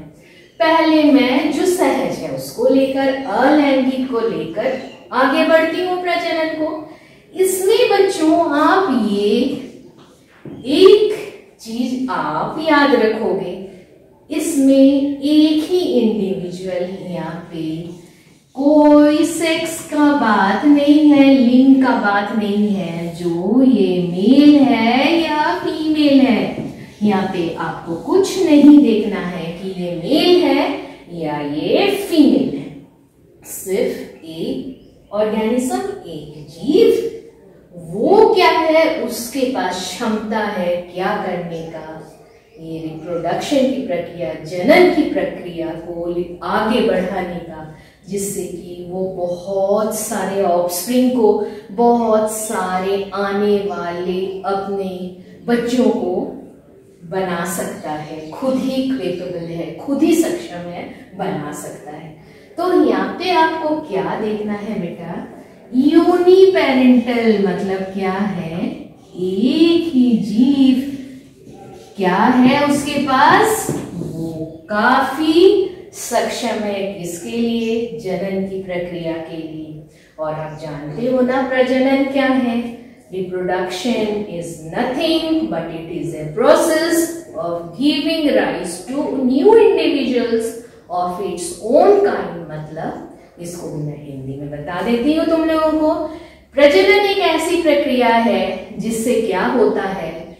पहले मैं जो सहज है उसको लेकर, अलैंगिक को लेकर आगे बढ़ती हूँ प्रजनन को। इसमें बच्चों आप ये एक चीज आप याद रखोगे, इसमें एक ही इंडिविजुअल यहाँ पे, कोई सेक्स का बात नहीं है, लिंग का बात नहीं है, जो ये मेल है या फीमेल है, यहाँ पे आपको कुछ नहीं देखना है कि ये मेल है या ये फीमेल है। सिर्फ एक ऑर्गेनिज्म, एक जीव, वो क्या है, उसके पास क्षमता है क्या करने का, ये रिप्रोडक्शन की प्रक्रिया, जनन की प्रक्रिया को आगे बढ़ाने का, जिससे कि वो बहुत सारे ऑफस्प्रिंग को, बहुत सारे आने वाले अपने बच्चों को बना सकता है, खुद ही कैपेबल है, खुद ही सक्षम है, बना सकता है। तो यहाँ पे आपको क्या देखना है बेटा, यूनिपेरेंटल मतलब क्या है, एक ही जीव क्या है उसके पास, वो काफी सक्षम है किसके लिए, जनन की प्रक्रिया के लिए। और आप जानते हो ना प्रजनन क्या है, reproduction is nothing but it is a process of giving rise to new individuals of its own kind. मतलब इसको भी मैं हिंदी में बता देती हूँ तुम लोगों को। प्रजनन एक ऐसी प्रक्रिया है जिससे क्या होता है,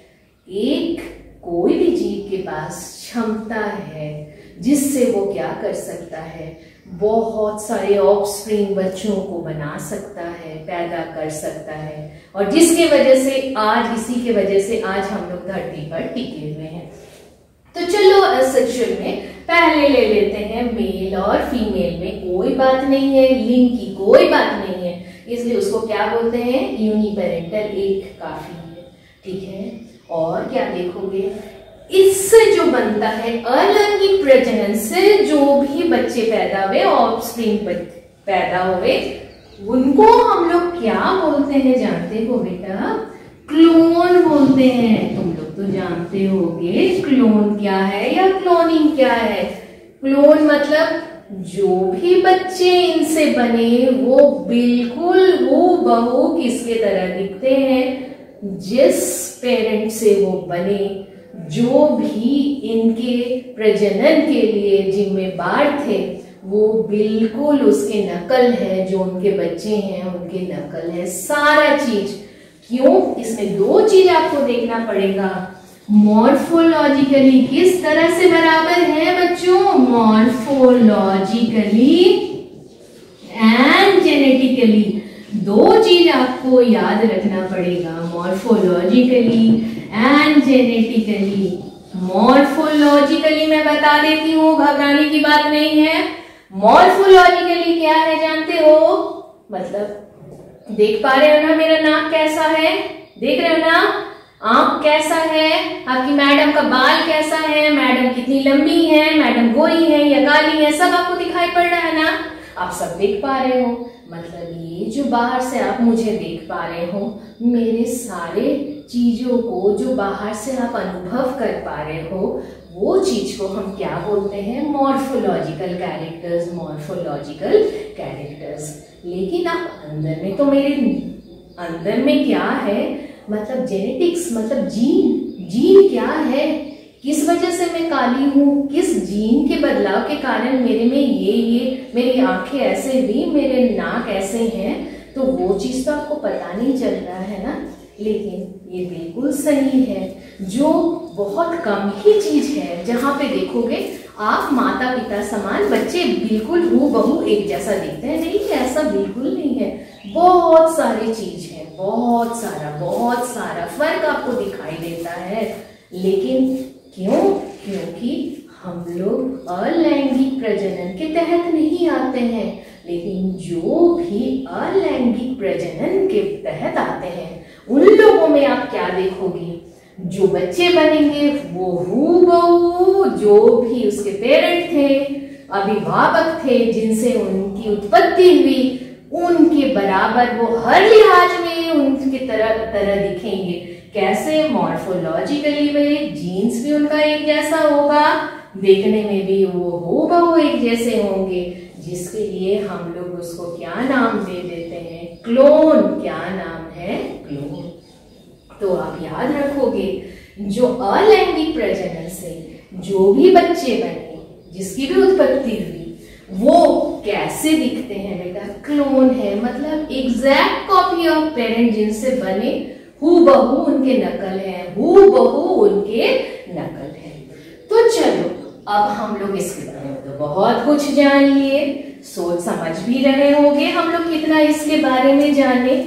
एक कोई भी जीव के पास क्षमता है जिससे वो क्या कर सकता है, बहुत सारे ऑफस्प्रिंग बच्चों को बना सकता है, पैदा कर सकता है, और जिसके वजह से आज, इसी के वजह से आज हम लोग धरती पर टिके हुए हैं। तो चलो एसेक्सुअल में पहले ले लेते हैं, मेल और फीमेल में कोई बात नहीं है, लिंग की कोई बात नहीं है, इसलिए उसको क्या बोलते हैं, यूनिपेरेंटल, एक काफी है, ठीक है। और क्या देखोगे, इससे जो बनता है अलैंगिक प्रजनन से जो भी बच्चे पैदा हुए, ऑफस्प्रिंग पैदा हुए, उनको हम लोग क्या बोलते हैं जानते हो बेटा, क्लोन बोलते हैं। तुम लोग तो जानते होगे क्लोन क्या है या क्लोनिंग क्या है। क्लोन मतलब जो भी बच्चे इनसे बने वो बिल्कुल हूबहू किसके तरह दिखते हैं, जिस पेरेंट से वो बने, जो भी इनके प्रजनन के लिए जिम्मेदार थे वो बिल्कुल उसके नकल है, जो उनके बच्चे हैं उनके नकल है सारा चीज। क्यों, इसमें 2 चीज आपको देखना पड़ेगा, मॉर्फोलॉजिकली किस तरह से बराबर है बच्चों, मॉर्फोलॉजिकली एंड जेनेटिकली। 2 चीज आपको याद रखना पड़ेगा, मॉर्फोलॉजिकली एंड जेनेटिकली। मॉर्फोलॉजिकली मैं बता देती हूँ, घबराने की बात नहीं है। मॉर्फोलॉजिकली क्या है जानते हो, मतलब देख पा रहे हो ना मेरा नाक कैसा है, देख रहे हो ना, आंख कैसा है, आपकी मैडम का बाल कैसा है, मैडम कितनी लंबी है, मैडम गोरी है या काली है, सब आपको दिखाई पड़ रहा है ना, आप सब देख पा रहे हो। मतलब ये जो बाहर से आप मुझे देख पा रहे हो, मेरे सारे चीजों को जो बाहर से आप अनुभव कर पा रहे हो, वो चीज को हम क्या बोलते हैं? Morphological characters, morphological characters. लेकिन आप अंदर में, तो मेरे अंदर में क्या है? मतलब जेनेटिक्स, मतलब जीन क्या है? किस वजह से मैं काली हूँ? किस जीन के बदलाव के कारण मेरे में ये मेरी आंखें ऐसे हुई, मेरे नाक ऐसे हैं? तो वो चीज तो आपको पता नहीं चल रहा है ना। लेकिन ये बिल्कुल सही है, जो बहुत कम ही चीज है जहाँ पे देखोगे आप माता पिता समान बच्चे बिल्कुल हूबहू एक जैसा दिखते हैं। नहीं, ऐसा बिल्कुल नहीं है। बहुत सारी चीज है, बहुत सारा फर्क आपको दिखाई देता है। लेकिन क्यों? क्योंकि हम लोग अलैंगिक प्रजनन के तहत नहीं आते हैं। लेकिन जो भी अलैंगिक प्रजनन के तहत आते हैं, उन लोगों में आप क्या देखोगे? जो बच्चे बनेंगे वो हूबहू जो भी उसके पेरेंट थे, अभिभावक थे, जिनसे उनकी उत्पत्ति हुई, उनके बराबर वो हर लिहाज में उनकी तरह दिखेंगे। कैसे? मॉर्फोलॉजिकली वे जीन्स भी उनका एक जैसा होगा, देखने में भी वो हूबहू एक जैसे होंगे, जिसके लिए हम लोग उसको क्या नाम दे देते हैं? क्लोन। क्या नाम है? क्लोन। तो आप याद रखोगे, जो अलैंगिक प्रजनन से जो भी बच्चे बने, जिसकी भी उत्पत्ति हुई, वो कैसे दिखते हैं बेटा? क्लोन है, मतलब एग्जैक्ट कॉपी ऑफ पेरेंट जिनसे बने, हूबहू उनके नकल है, हूबहू उनके नकल है। तो चलो, अब हम लोग इसके बारे में तो बहुत कुछ जान लिए, सोच समझ भी रहे होंगे हम लोग कितना इसके बारे में जाने।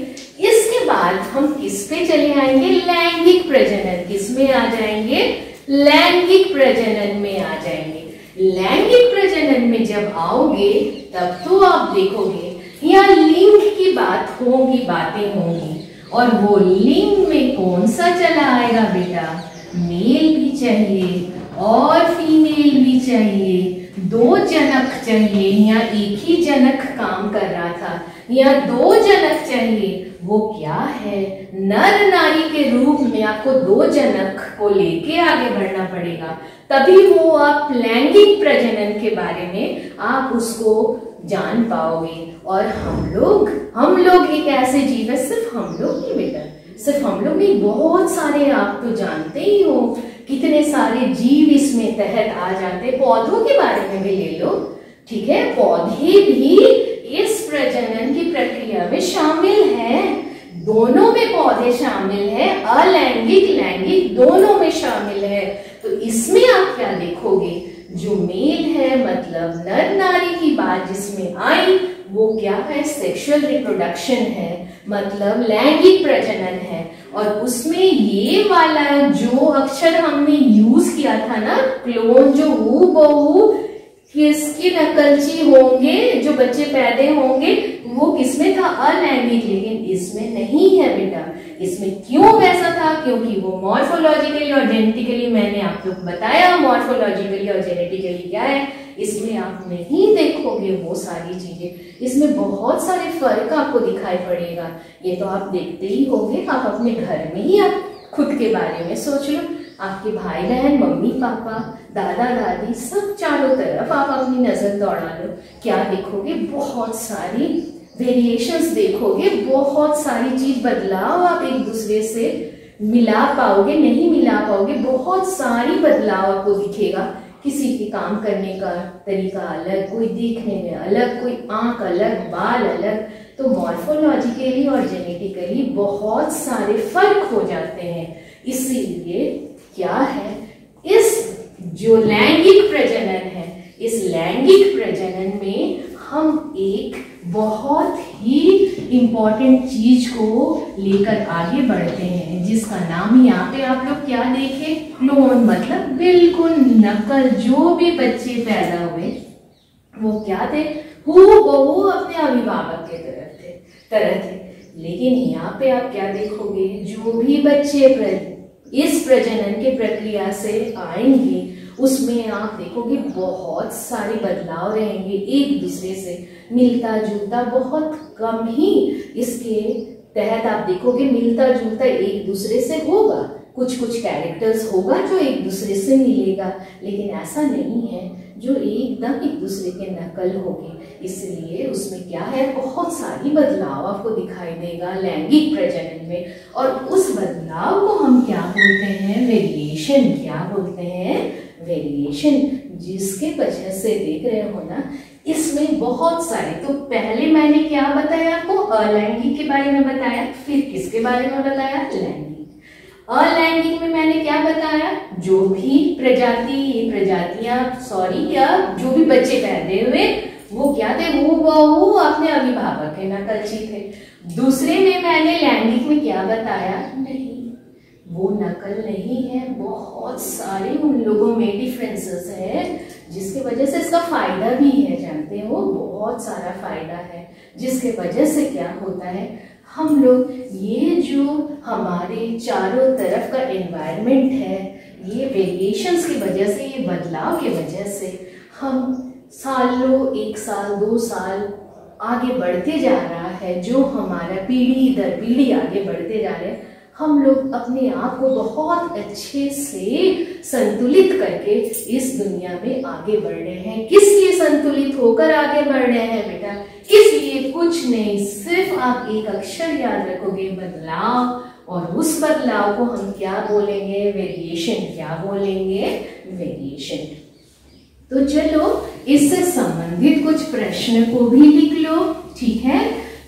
इसके बाद हम किस पे चले आएंगे? लैंगिक प्रजनन। किस में आ जाएंगे? लैंगिक प्रजनन में आ जाएंगे। लैंगिक प्रजनन में जब आओगे तब तो आप देखोगे यहाँ लिंग की बातें होंगी, और वो लिंग में कौन सा चला आएगा बेटा? मेल भी चाहिए और फीमेल भी चाहिए, दो जनक चाहिए। यहाँ एक ही जनक काम कर रहा था, यहाँ दो जनक चाहिए। वो क्या है? नर नारी के रूप में आपको दो जनक को लेके आगे बढ़ना पड़ेगा, तभी वो आप लैंगिक प्रजनन के बारे में आप उसको जान पाओगे। और हम लोग एक ऐसे जीव है, सिर्फ हम लोग नहीं बेटा, सिर्फ हम लोग नहीं, बहुत सारे आप तो जानते ही हो कितने सारे जीव इसमें तहत आ जाते। पौधों के बारे में भी ले लो, ठीक है? पौधे भी इस प्रजनन की प्रक्रिया में शामिल है। दोनों में पौधे शामिल है, अलैंगिक लैंगिक दोनों में शामिल है। तो इसमें आप क्या देखोगे? जो मेल है, मतलब नर नारी की बात जिसमें आई, वो क्या है? सेक्सुअल रिप्रोडक्शन है, मतलब लैंगिक प्रजनन है। और उसमें ये वाला जो अक्षर हमने यूज किया था ना, क्लोन, जो हूबहू किसकी नकलची होंगे, जो बच्चे पैदा होंगे, वो किसमें था? अलैंगिक। लेकिन इसमें नहीं है बेटा। इसमें क्यों वैसा था? क्योंकि वो मॉर्फोलॉजिकली और जेनेटिकली, मैंने आप लोग बताया मॉर्फोलॉजिकली और जेनेटिकली क्या है, इसमें आप नहीं देखोगे वो सारी चीजें। इसमें बहुत सारे फर्क आपको दिखाई पड़ेगा। ये तो आप देखते ही होंगे, आप अपने घर में ही आप खुद के बारे में सोच लो। आपके भाई बहन, मम्मी पापा, दादा दादी, सब चारों तरफ आप अपनी नजर दौड़ा लो, क्या देखोगे? बहुत सारी वेरिएशंस देखोगे, बहुत सारी चीज बदलाव आप एक दूसरे से मिला पाओगे, नहीं मिला पाओगे, बहुत सारी बदलाव आपको दिखेगा। किसी के काम करने का तरीका अलग, कोई देखने में अलग, कोई आंख अलग, बाल अलग। तो मॉर्फोलॉजिकली और जेनेटिकली बहुत सारे फर्क हो जाते हैं। इसीलिए क्या है, इस जो लैंगिक प्रजनन है, इस लैंगिक प्रजनन में हम एक बहुत ही इंपॉर्टेंट चीज को लेकर आगे बढ़ते हैं, जिसका नाम यहाँ पे आप लोग क्या देखे? क्लोन, मतलब बिल्कुल नकल। जो भी बच्चे पैदा हुए वो क्या थे? हूबहू अपने अभिभावक के तरह थे। लेकिन यहाँ पे आप क्या देखोगे? जो भी बच्चे इस प्रजनन के प्रक्रिया से आएंगे, उसमें आप देखोगे बहुत सारे बदलाव रहेंगे, एक दूसरे से मिलता जुलता बहुत कम ही इसके तहत आप देखोगे मिलता जुलता एक दूसरे से होगा, कुछ कुछ कैरेक्टर्स होगा जो एक दूसरे से मिलेगा, लेकिन ऐसा नहीं है जो एकदम एक दूसरे के नकल होंगे। इसलिए उसमें क्या है, बहुत सारी बदलाव आपको दिखाई देगा लैंगिक प्रजनन में, और उस बदलाव को हम क्या बोलते हैं, वेरिएशन। क्या बोलते हैं, वेरिएशन, जिसके वजह से देख रहे हो ना इसमें बहुत सारे। तो पहले मैंने क्या बताया आपको, अलैंगिक के बारे में बताया, फिर किसके बारे में बताया, लैंगिक। अलैंगिक में मैंने क्या बताया, जो भी प्रजातियां या जो भी बच्चे पैदा हुए वो क्या थे, वो अपने अभिभावक के नकलची थे। दूसरे में मैंने लैंगिक में क्या बताया, नहीं वो नकल नहीं है, बहुत सारे उन लोगों में डिफरेंसेस है जिसके वजह से इसका फायदा भी है, जानते हो बहुत सारा फायदा है, जिसके वजह से क्या होता है, हम लोग ये जो हमारे चारों तरफ का एनवायरनमेंट है, ये वेरिएशंस की वजह से, ये बदलाव की वजह से हम सालों, 1 साल 2 साल आगे बढ़ते जा रहा है, जो हमारा पीढ़ी दर पीढ़ी आगे बढ़ते जा रहे हैं, हम लोग अपने आप को बहुत अच्छे से संतुलित करके इस दुनिया में आगे बढ़ रहे हैं। किस लिए संतुलित होकर आगे बढ़ रहे हैं बेटा, किस लिए, कुछ नहीं, सिर्फ आप एक अक्षर याद रखोगे, बदलाव, और उस बदलाव को हम क्या बोलेंगे, वेरिएशन। क्या बोलेंगे, वेरिएशन। तो चलो इससे संबंधित कुछ प्रश्न को भी लिख लो, ठीक है।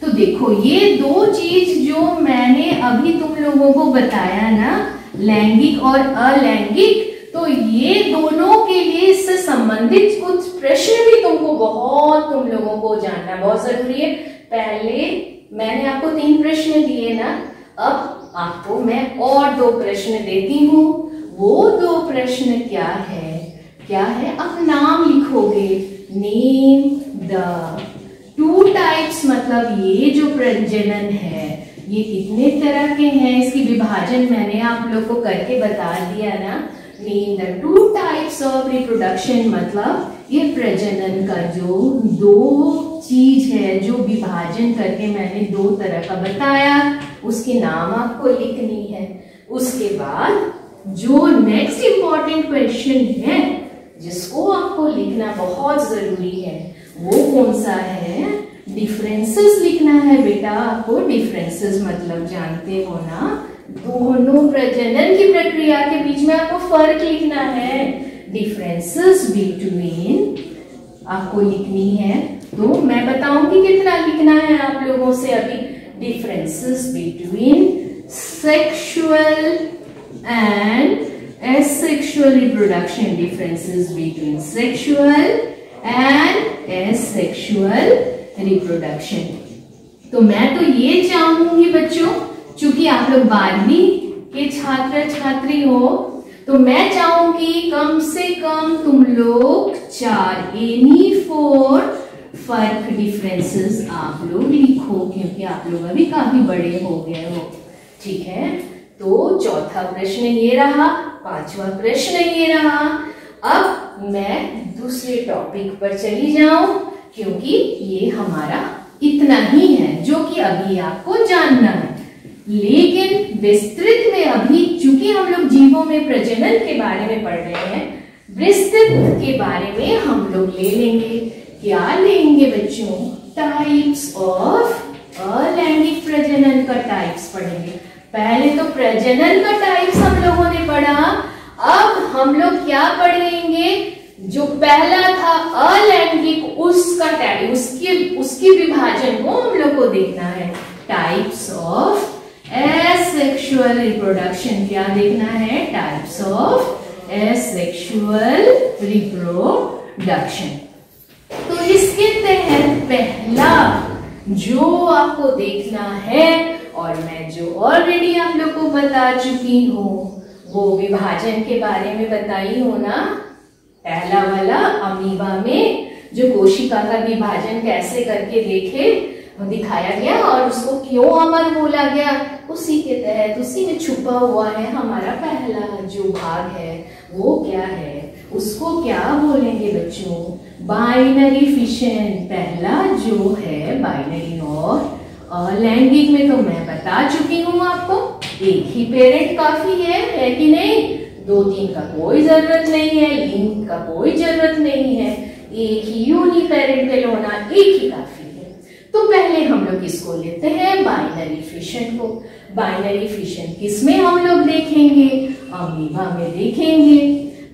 तो देखो ये 2 चीज जो मैंने अभी तुम लोगों को बताया ना, लैंगिक और अलैंगिक, तो ये दोनों के लिए इससे संबंधित कुछ प्रश्न भी तुम लोगों को जानना बहुत जरूरी है। पहले मैंने आपको 3 प्रश्न दिए ना, अब आपको मैं और 2 प्रश्न देती हूँ। वो 2 प्रश्न क्या है, आप नाम लिखोगे, नेम द 2 टाइप्स, मतलब ये जो प्रजनन है ये कितने तरह के हैं, इसकी विभाजन मैंने आप लोग को करके बता दिया ना। Name the 2 types of reproduction, मतलब ये प्रजनन का जो 2 चीज है, जो विभाजन करके मैंने 2 तरह का बताया, उसके नाम आपको लिखनी है। उसके बाद जो नेक्स्ट इंपॉर्टेंट क्वेश्चन है जिसको आपको लिखना बहुत जरूरी है, वो कौन सा है, डिफरेंसेस लिखना है बेटा आपको। डिफरेंसेस मतलब जानते हो ना, दोनों प्रजनन की प्रक्रिया के बीच में आपको फर्क लिखना है। डिफरेंसेस बिटवीन आपको लिखनी है, तो मैं बताऊंगी कितना लिखना है आप लोगों से अभी। Differences between sexual and asexual reproduction, differences between sexual and asexual reproduction। तो मैं तो ये चाहूंगी बच्चों, चूंकि आप लोग 12वीं के छात्र छात्री हो, तो मैं चाहूंगी कम से कम तुम लोग 4 एनी 4 फर्क डिफरेंसेस आप लोग लिखो, क्योंकि आप लोग अभी काफी बड़े हो गए हो, ठीक है। तो चौथा प्रश्न ये रहा, 5वां प्रश्न ये रहा। अब मैं दूसरे टॉपिक पर चली जाऊं, क्योंकि ये हमारा इतना ही है जो कि अभी आपको जानना है, लेकिन विस्तृत में अभी चूंकि हम लोग जीवों में प्रजनन के बारे में पढ़ रहे हैं, विस्तृत के बारे में हम लोग ले लेंगे। क्या लेंगे बच्चों, टाइप्स ऑफ अलैंगिक प्रजनन का टाइप्स पढ़ेंगे। पहले तो प्रजनन का टाइप्स हम लोगों ने पढ़ा, अब हम लोग क्या पढ़ेंगे, जो पहला था अलैंगिक उसका टाइप, उसकी विभाजन को हम लोग को देखना है। टाइप्स ऑफ एसेक्सुअल रिप्रोडक्शन, क्या देखना है, टाइप्स ऑफ एसेक्सुअल रिप्रोडक्शन। तो इसके तहत पहला जो आपको देखना है, और मैं जो ऑलरेडी आप लोग को बता चुकी हूँ, वो विभाजन के बारे में बताई हूँ ना। पहला वाला अमीबा में जो कोशिका का विभाजन कैसे करके दिखाया गया और उसको क्यों अमर बोला गया, उसी के तहत उसी में छुपा हुआ है हमारा पहला जो भाग है, वो क्या है, उसको क्या बोलेंगे बच्चों? Binary fission. पहला जो है बाइनरी और लैंगिक में तो मैं बता चुकी हूँ आपको, एक ही पेरेंट काफी है कि नहीं? 2-3 का कोई जरूरत नहीं है, लिंक का कोई जरूरत नहीं है, एक ही यूनिपेरेंटल होना एक ही काफी है। तो पहले हम लोग किसको लेते हैं? बाइनरी फिशन को। बाइनरी फिशन किसमें हम लोग देखेंगे? अमीबा में देखेंगे।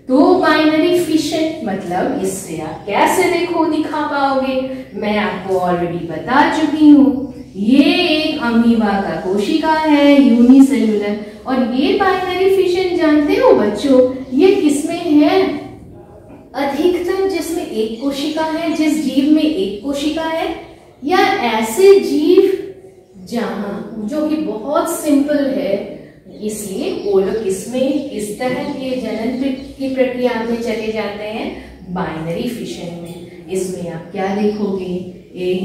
तो बाइनरी फिशन मतलब इससे आप कैसे दिखा पाओगे? मैं आपको ऑलरेडी बता चुकी हूँ, ये एक अमीबा का कोशिका है, यूनिसेलुलर। और ये बाइनरी फिशन जानते हो बच्चों, ये किसमें है? अधिकतर जिसमें एक कोशिका है, जिस जीव में एक कोशिका है, या ऐसे जीव जहां जो कि बहुत सिंपल है, इसलिए वो लोग किसमें, किस तरह के जनन की प्रक्रिया में चले जाते हैं? बाइनरी फिशन में। इसमें आप क्या देखोगे? एक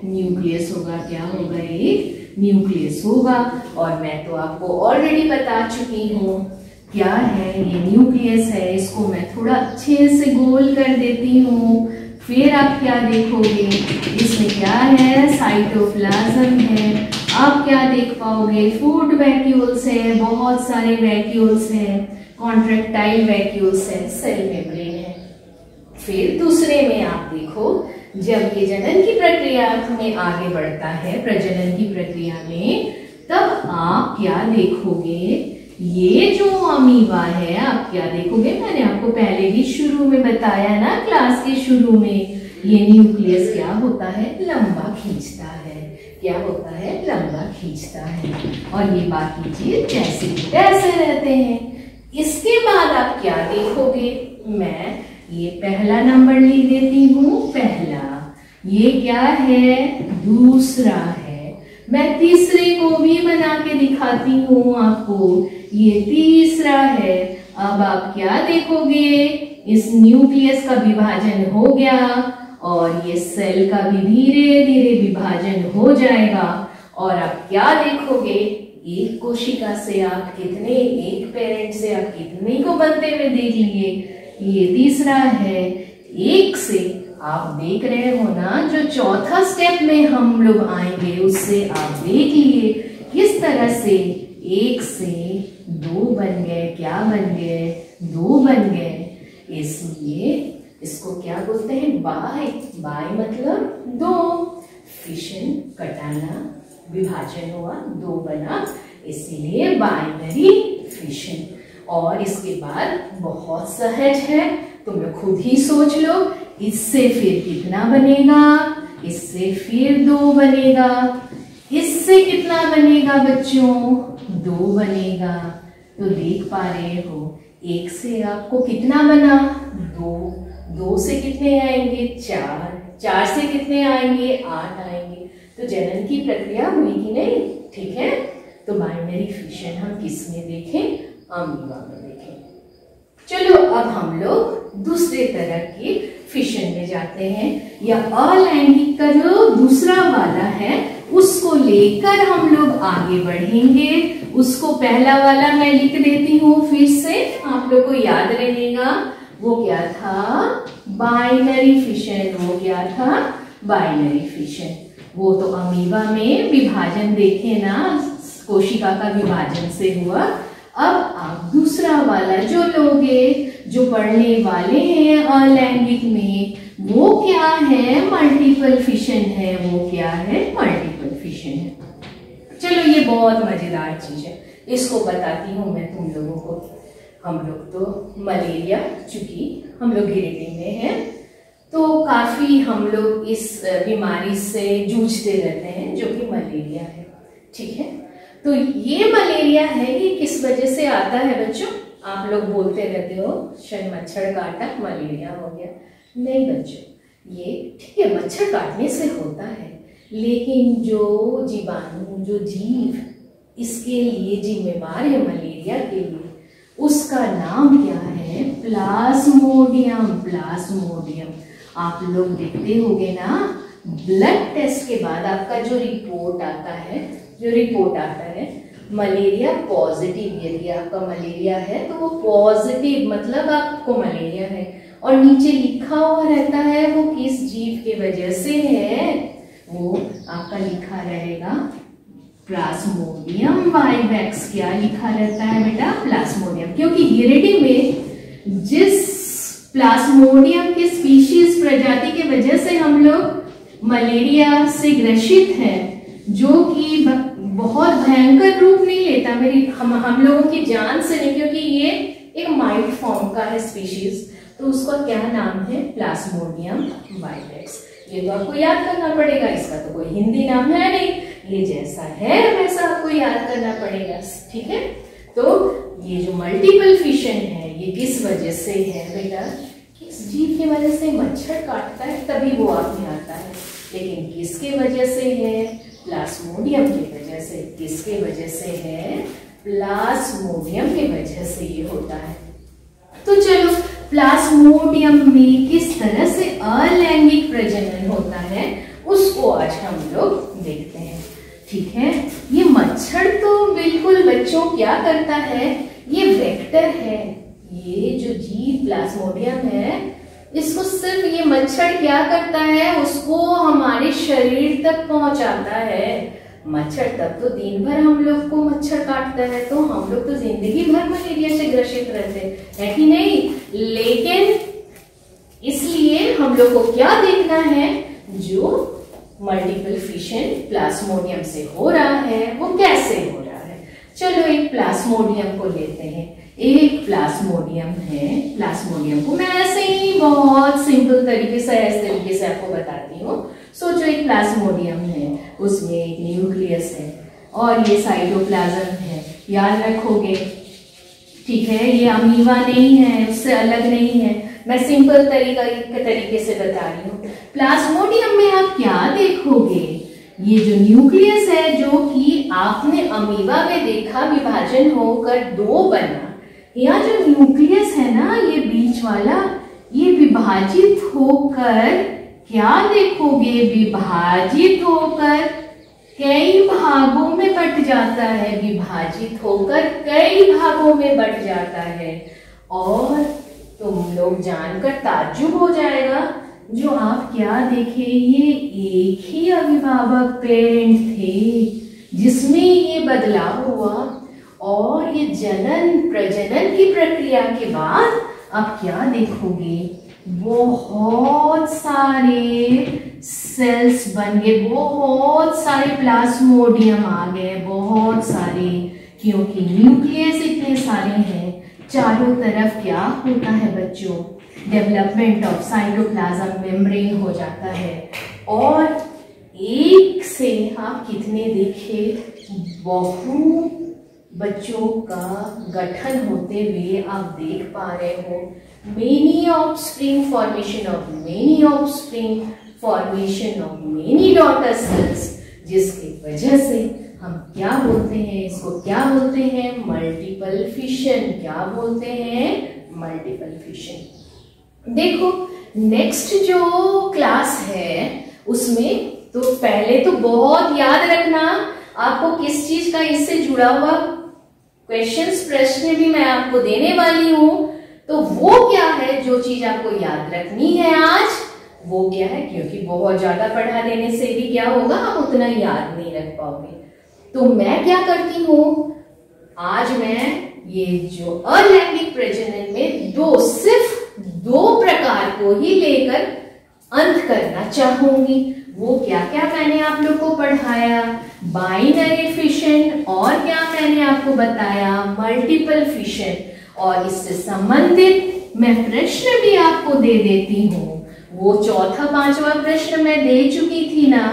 न्यूक्लियस होगा। क्या होगा? एक न्यूक्लियस होगा। और मैं तो आपको ऑलरेडी बता चुकी हूँ क्या है ये न्यूक्लियस है। इसको मैं थोड़ा अच्छे से गोल कर देती हूँ। फिर आप क्या देखोगे? इसमें क्या है? साइटोप्लाज्म है। आप क्या देख पाओगे? फूड वैक्यूल्स है, बहुत सारे वैक्यूल्स हैं, कॉन्ट्रैक्टाइल वैक्यूल्स है, सेल मेम्ब्रेन है। फिर दूसरे में आप देखो, जब ये जनन की प्रक्रिया में आगे बढ़ता है, प्रजनन की प्रक्रिया में, तब आप क्या देखोगे? ये जो अमीबा है, आप क्या देखोगे? मैंने आपको पहले भी शुरू में बताया ना, क्लास के शुरू में, ये न्यूक्लियस क्या होता है? लंबा खींचता है। क्या होता है? लंबा खींचता है। और ये बाकी चीज जैसे तैसे रहते हैं। इसके बाद आप क्या देखोगे? मैं ये पहला नंबर लिख देती हूँ, पहला। ये क्या है? दूसरा है। मैं तीसरे को भी बना के दिखाती हूँ आपको, ये तीसरा है। अब आप क्या देखोगे? इस न्यूक्लियस का विभाजन हो गया और ये सेल का भी धीरे धीरे विभाजन हो जाएगा। और आप क्या देखोगे? एक कोशिका से आप कितने, एक पेरेंट से आप कितने को बनते हुए देख लिए? ये तीसरा है। एक से आप देख रहे हो ना, जो चौथा स्टेप में हम लोग आएंगे उससे आप देख लिए किस तरह से एक से 2 बन गए। क्या बन गए? 2 बन गए। इसलिए इसको क्या बोलते हैं? बाय। बाय मतलब 2। फिशन, कटाना, विभाजन हुआ, 2 बना, इसीलिए बाइनरी फिशन। और इसके बाद बहुत सहज है, तुम लोग खुद ही सोच लो, इससे फिर कितना बनेगा? इससे फिर 2 बनेगा। इससे कितना बनेगा बच्चों? 2 बनेगा। तो देख पा रहे हो, एक से आपको कितना बना? 2। 2 से कितने आएंगे? 4। 4 से कितने आएंगे? 8 आएंगे। तो जनन की प्रक्रिया हुई कि नहीं? ठीक है। तो बाइनरी फिशन हम किस में देखें? अमीबा में देखें। चलो अब हम लोग दूसरे तरह की फिशन में जाते हैं, या अलैंगिक का जो दूसरा वाला है उसको लेकर हम लोग आगे बढ़ेंगे। उसको पहला वाला मैं लिख देती हूँ, फिर से आप लोग को याद रहेगा। वो क्या था? Binary fission. वो क्या था? Binary fission. वो तो अमीबा में विभाजन देखे ना, कोशिका का विभाजन से हुआ। अब आप दूसरा वाला जो लोगे, जो पढ़ने वाले हैं अलैंगिक में, वो क्या है? मल्टीपल फिशन है। वो क्या है? मल्टीपल फिशन है। चलो ये बहुत मजेदार चीज है, इसको बताती हूँ मैं तुम लोगों को। हम लोग तो मलेरिया, चूंकि हम लोग गिरिडीह में हैं, तो काफी हम लोग इस बीमारी से जूझते रहते हैं, जो कि मलेरिया है। ठीक है। तो ये मलेरिया है, ये किस वजह से आता है बच्चों? आप लोग बोलते रहते हो शायद मच्छर काटा मलेरिया हो गया। नहीं बच्चों, ये ठीक है मच्छर काटने से होता है, लेकिन जो जीवाणु, जो जीव इसके लिए जिम्मेवार है मलेरिया के लिए, उसका नाम क्या है? प्लाज्मोडियम। प्लाज्मोडियम। आप लोग देखते होंगे ना, ब्लड टेस्ट के बाद आपका जो रिपोर्ट आता है, मलेरिया पॉजिटिव, यदि आपका मलेरिया है तो वो पॉजिटिव मतलब आपको मलेरिया है। और नीचे लिखा हुआ रहता है वो किस जीव के वजह से है, वो आपका लिखा रहेगा प्लाज्मोडियम वाइवेक्स। क्या लिखा रहता है बेटा? प्लाज्मोडियम, क्योंकि गिरिडीह में जिस प्लाज्मोडियम के स्पीशीज प्रजाति के वजह से हम लोग मलेरिया से ग्रसित हैं, जो कि बहुत भयंकर रूप नहीं लेता मेरी हम लोगों की जान से नहीं, क्योंकि ये एक माइल्ड फॉर्म का है स्पीशीज, तो उसका क्या नाम है? Plasmodium vivax. ये तो आपको याद करना पड़ेगा, इसका तो कोई हिंदी नाम है नहीं, ये जैसा है वैसा आपको याद करना पड़ेगा, ठीक है। तो ये जो मल्टीपल फिशन है ये किस वजह से है बेटा? किस जीव की वजह से? मच्छर काटता है तभी वो आप में आता है, लेकिन किसके वजह से है? प्लाज्मोडियम की वजह से। किसके वजह से है? प्लाज्मोडियम की वजह से ये होता है। तो चलो, प्लाज्मोडियम में किस तरह से अलैंगिक प्रजनन होता है उसको आज हम लोग देखते हैं, ठीक है। ये मच्छर तो बिल्कुल बच्चों क्या करता है, ये वेक्टर है। ये जो जीव प्लाज्मोडियम है, इसको सिर्फ ये मच्छर क्या करता है, उसको हमारे शरीर तक पहुंचाता है। मच्छर तब तो दिन भर हम लोग को मच्छर काटता है, तो हम लोग तो जिंदगी भर मलेरिया से ग्रसित रहते हैं, है कि नहीं। लेकिन इसलिए हम लोग को क्या देखना है, जो मल्टीपल फिशन प्लाज्मोडियम से हो रहा है वो कैसे हो रहा है। चलो एक प्लाज्मोडियम को लेते हैं। एक प्लाज्मोडियम है, प्लाज्मोडियम को मैं ऐसे ही बहुत सिंपल तरीके से इस तरीके से आपको बताती हूँ। सोचो एक प्लाज्मोडियम है, उसमें एक न्यूक्लियस है और ये साइटोप्लाज्म है, याद रखोगे, ठीक है। ये अमीबा नहीं है, उससे अलग नहीं है, मैं सिंपल तरीके से बता रही हूँ। प्लाज्मोडियम में आप क्या देखोगे, ये जो न्यूक्लियस है, जो कि आपने अमीबा में देखा विभाजन होकर दो बना, यहाँ जो न्यूक्लियस है ना, ये बीच वाला, ये विभाजित होकर क्या देखोगे, विभाजित होकर कई भागों में बट जाता है, विभाजित होकर कई भागों में बट जाता है। और तुम लोग जानकर ताज्जुब हो जाएगा, जो आप क्या देखे, ये एक ही अभिभावक पेरेंट थे जिसमें ये बदलाव हुआ, और ये जनन प्रजनन की प्रक्रिया के बाद आप क्या देखोगे, बहुत सारे सेल्स बन गए, बहुत सारे प्लाज्मोडियम आ गए, बहुत सारे, क्योंकि न्यूक्लियस इतने सारे हैं। चारों तरफ क्या होता है बच्चों, डेवलपमेंट ऑफ साइटोप्लाज्म मेम्ब्रेन हो जाता है। और एक से आप कितने देखे, बहुत बच्चों का गठन होते हुए आप देख पा रहे हो। Many offspring, formation of many offspring, formation of many daughter cells, जिसकी वजह से हम क्या बोलते हैं, इसको क्या बोलते हैं, मल्टीपल फिशन। क्या बोलते हैं, मल्टीपल फिशन। देखो नेक्स्ट जो क्लास है उसमें तो पहले तो बहुत याद रखना आपको किस चीज का इससे जुड़ा हुआ क्वेश्चंस, प्रश्न भी मैं आपको देने वाली हूं। तो वो क्या है जो चीज आपको याद रखनी है आज, वो क्या है, क्योंकि बहुत ज्यादा पढ़ा देने से भी क्या होगा, आप उतना याद नहीं रख पाओगे। तो मैं क्या करती हूं, आज मैं ये जो अलैंगिक प्रजनन में सिर्फ दो प्रकार को ही लेकर अंत करना चाहूंगी। वो क्या क्या मैंने आप लोग को पढ़ाया, बाइनरी फिशन, और क्या मैंने आपको बताया, मल्टीपल फिशन। और इससे संबंधित मैं प्रश्न भी आपको दे देती हूँ। वो चौथा पांचवा प्रश्न मैं दे चुकी थी ना,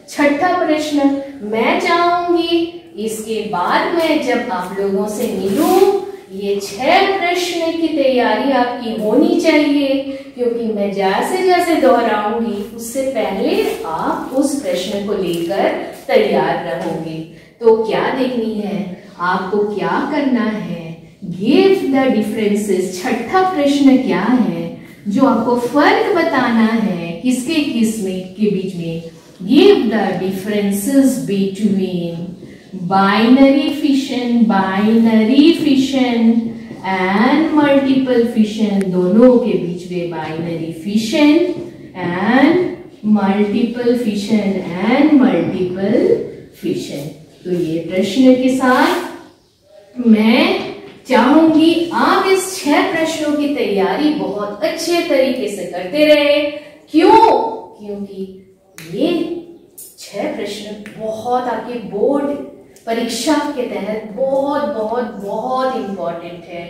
छठा प्रश्न मैं चाहूंगी इसके बाद में जब आप लोगों से मिलूं, ये 6 प्रश्न की तैयारी आपकी होनी चाहिए, क्योंकि मैं जैसे जैसे दोहराऊंगी उससे पहले आप उस प्रश्न को लेकर तैयार रहोगे। तो क्या देखनी है आपको, क्या करना है, गिव द डिफरेंसेस। छठा प्रश्न क्या है जो आपको फर्क बताना है किसके किस में के बीच में, give the differences between binary fission and multiple fission, दोनों के बीच में binary fission and multiple fission. तो ये प्रश्न के साथ मैं चाहूंगी आप इस 6 प्रश्नों की तैयारी बहुत अच्छे तरीके से करते रहे। क्यों? क्योंकि ये 6 प्रश्न बहुत आपके बोर्ड परीक्षा के तहत बहुत बहुत बहुत इंपॉर्टेंट है।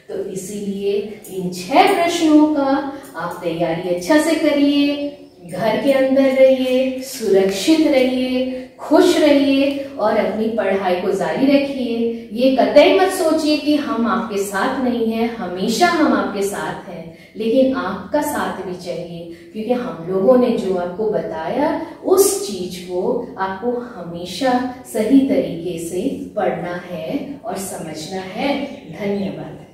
तो इसीलिए इन 6 प्रश्नों का आप तैयारी अच्छा से करिए, घर के अंदर रहिए, सुरक्षित रहिए, खुश रहिए और अपनी पढ़ाई को जारी रखिए। ये कतई मत सोचिए कि हम आपके साथ नहीं हैं, हमेशा हम आपके साथ हैं, लेकिन आपका साथ भी चाहिए, क्योंकि हम लोगों ने जो आपको बताया उस चीज को आपको हमेशा सही तरीके से पढ़ना है और समझना है। धन्यवाद।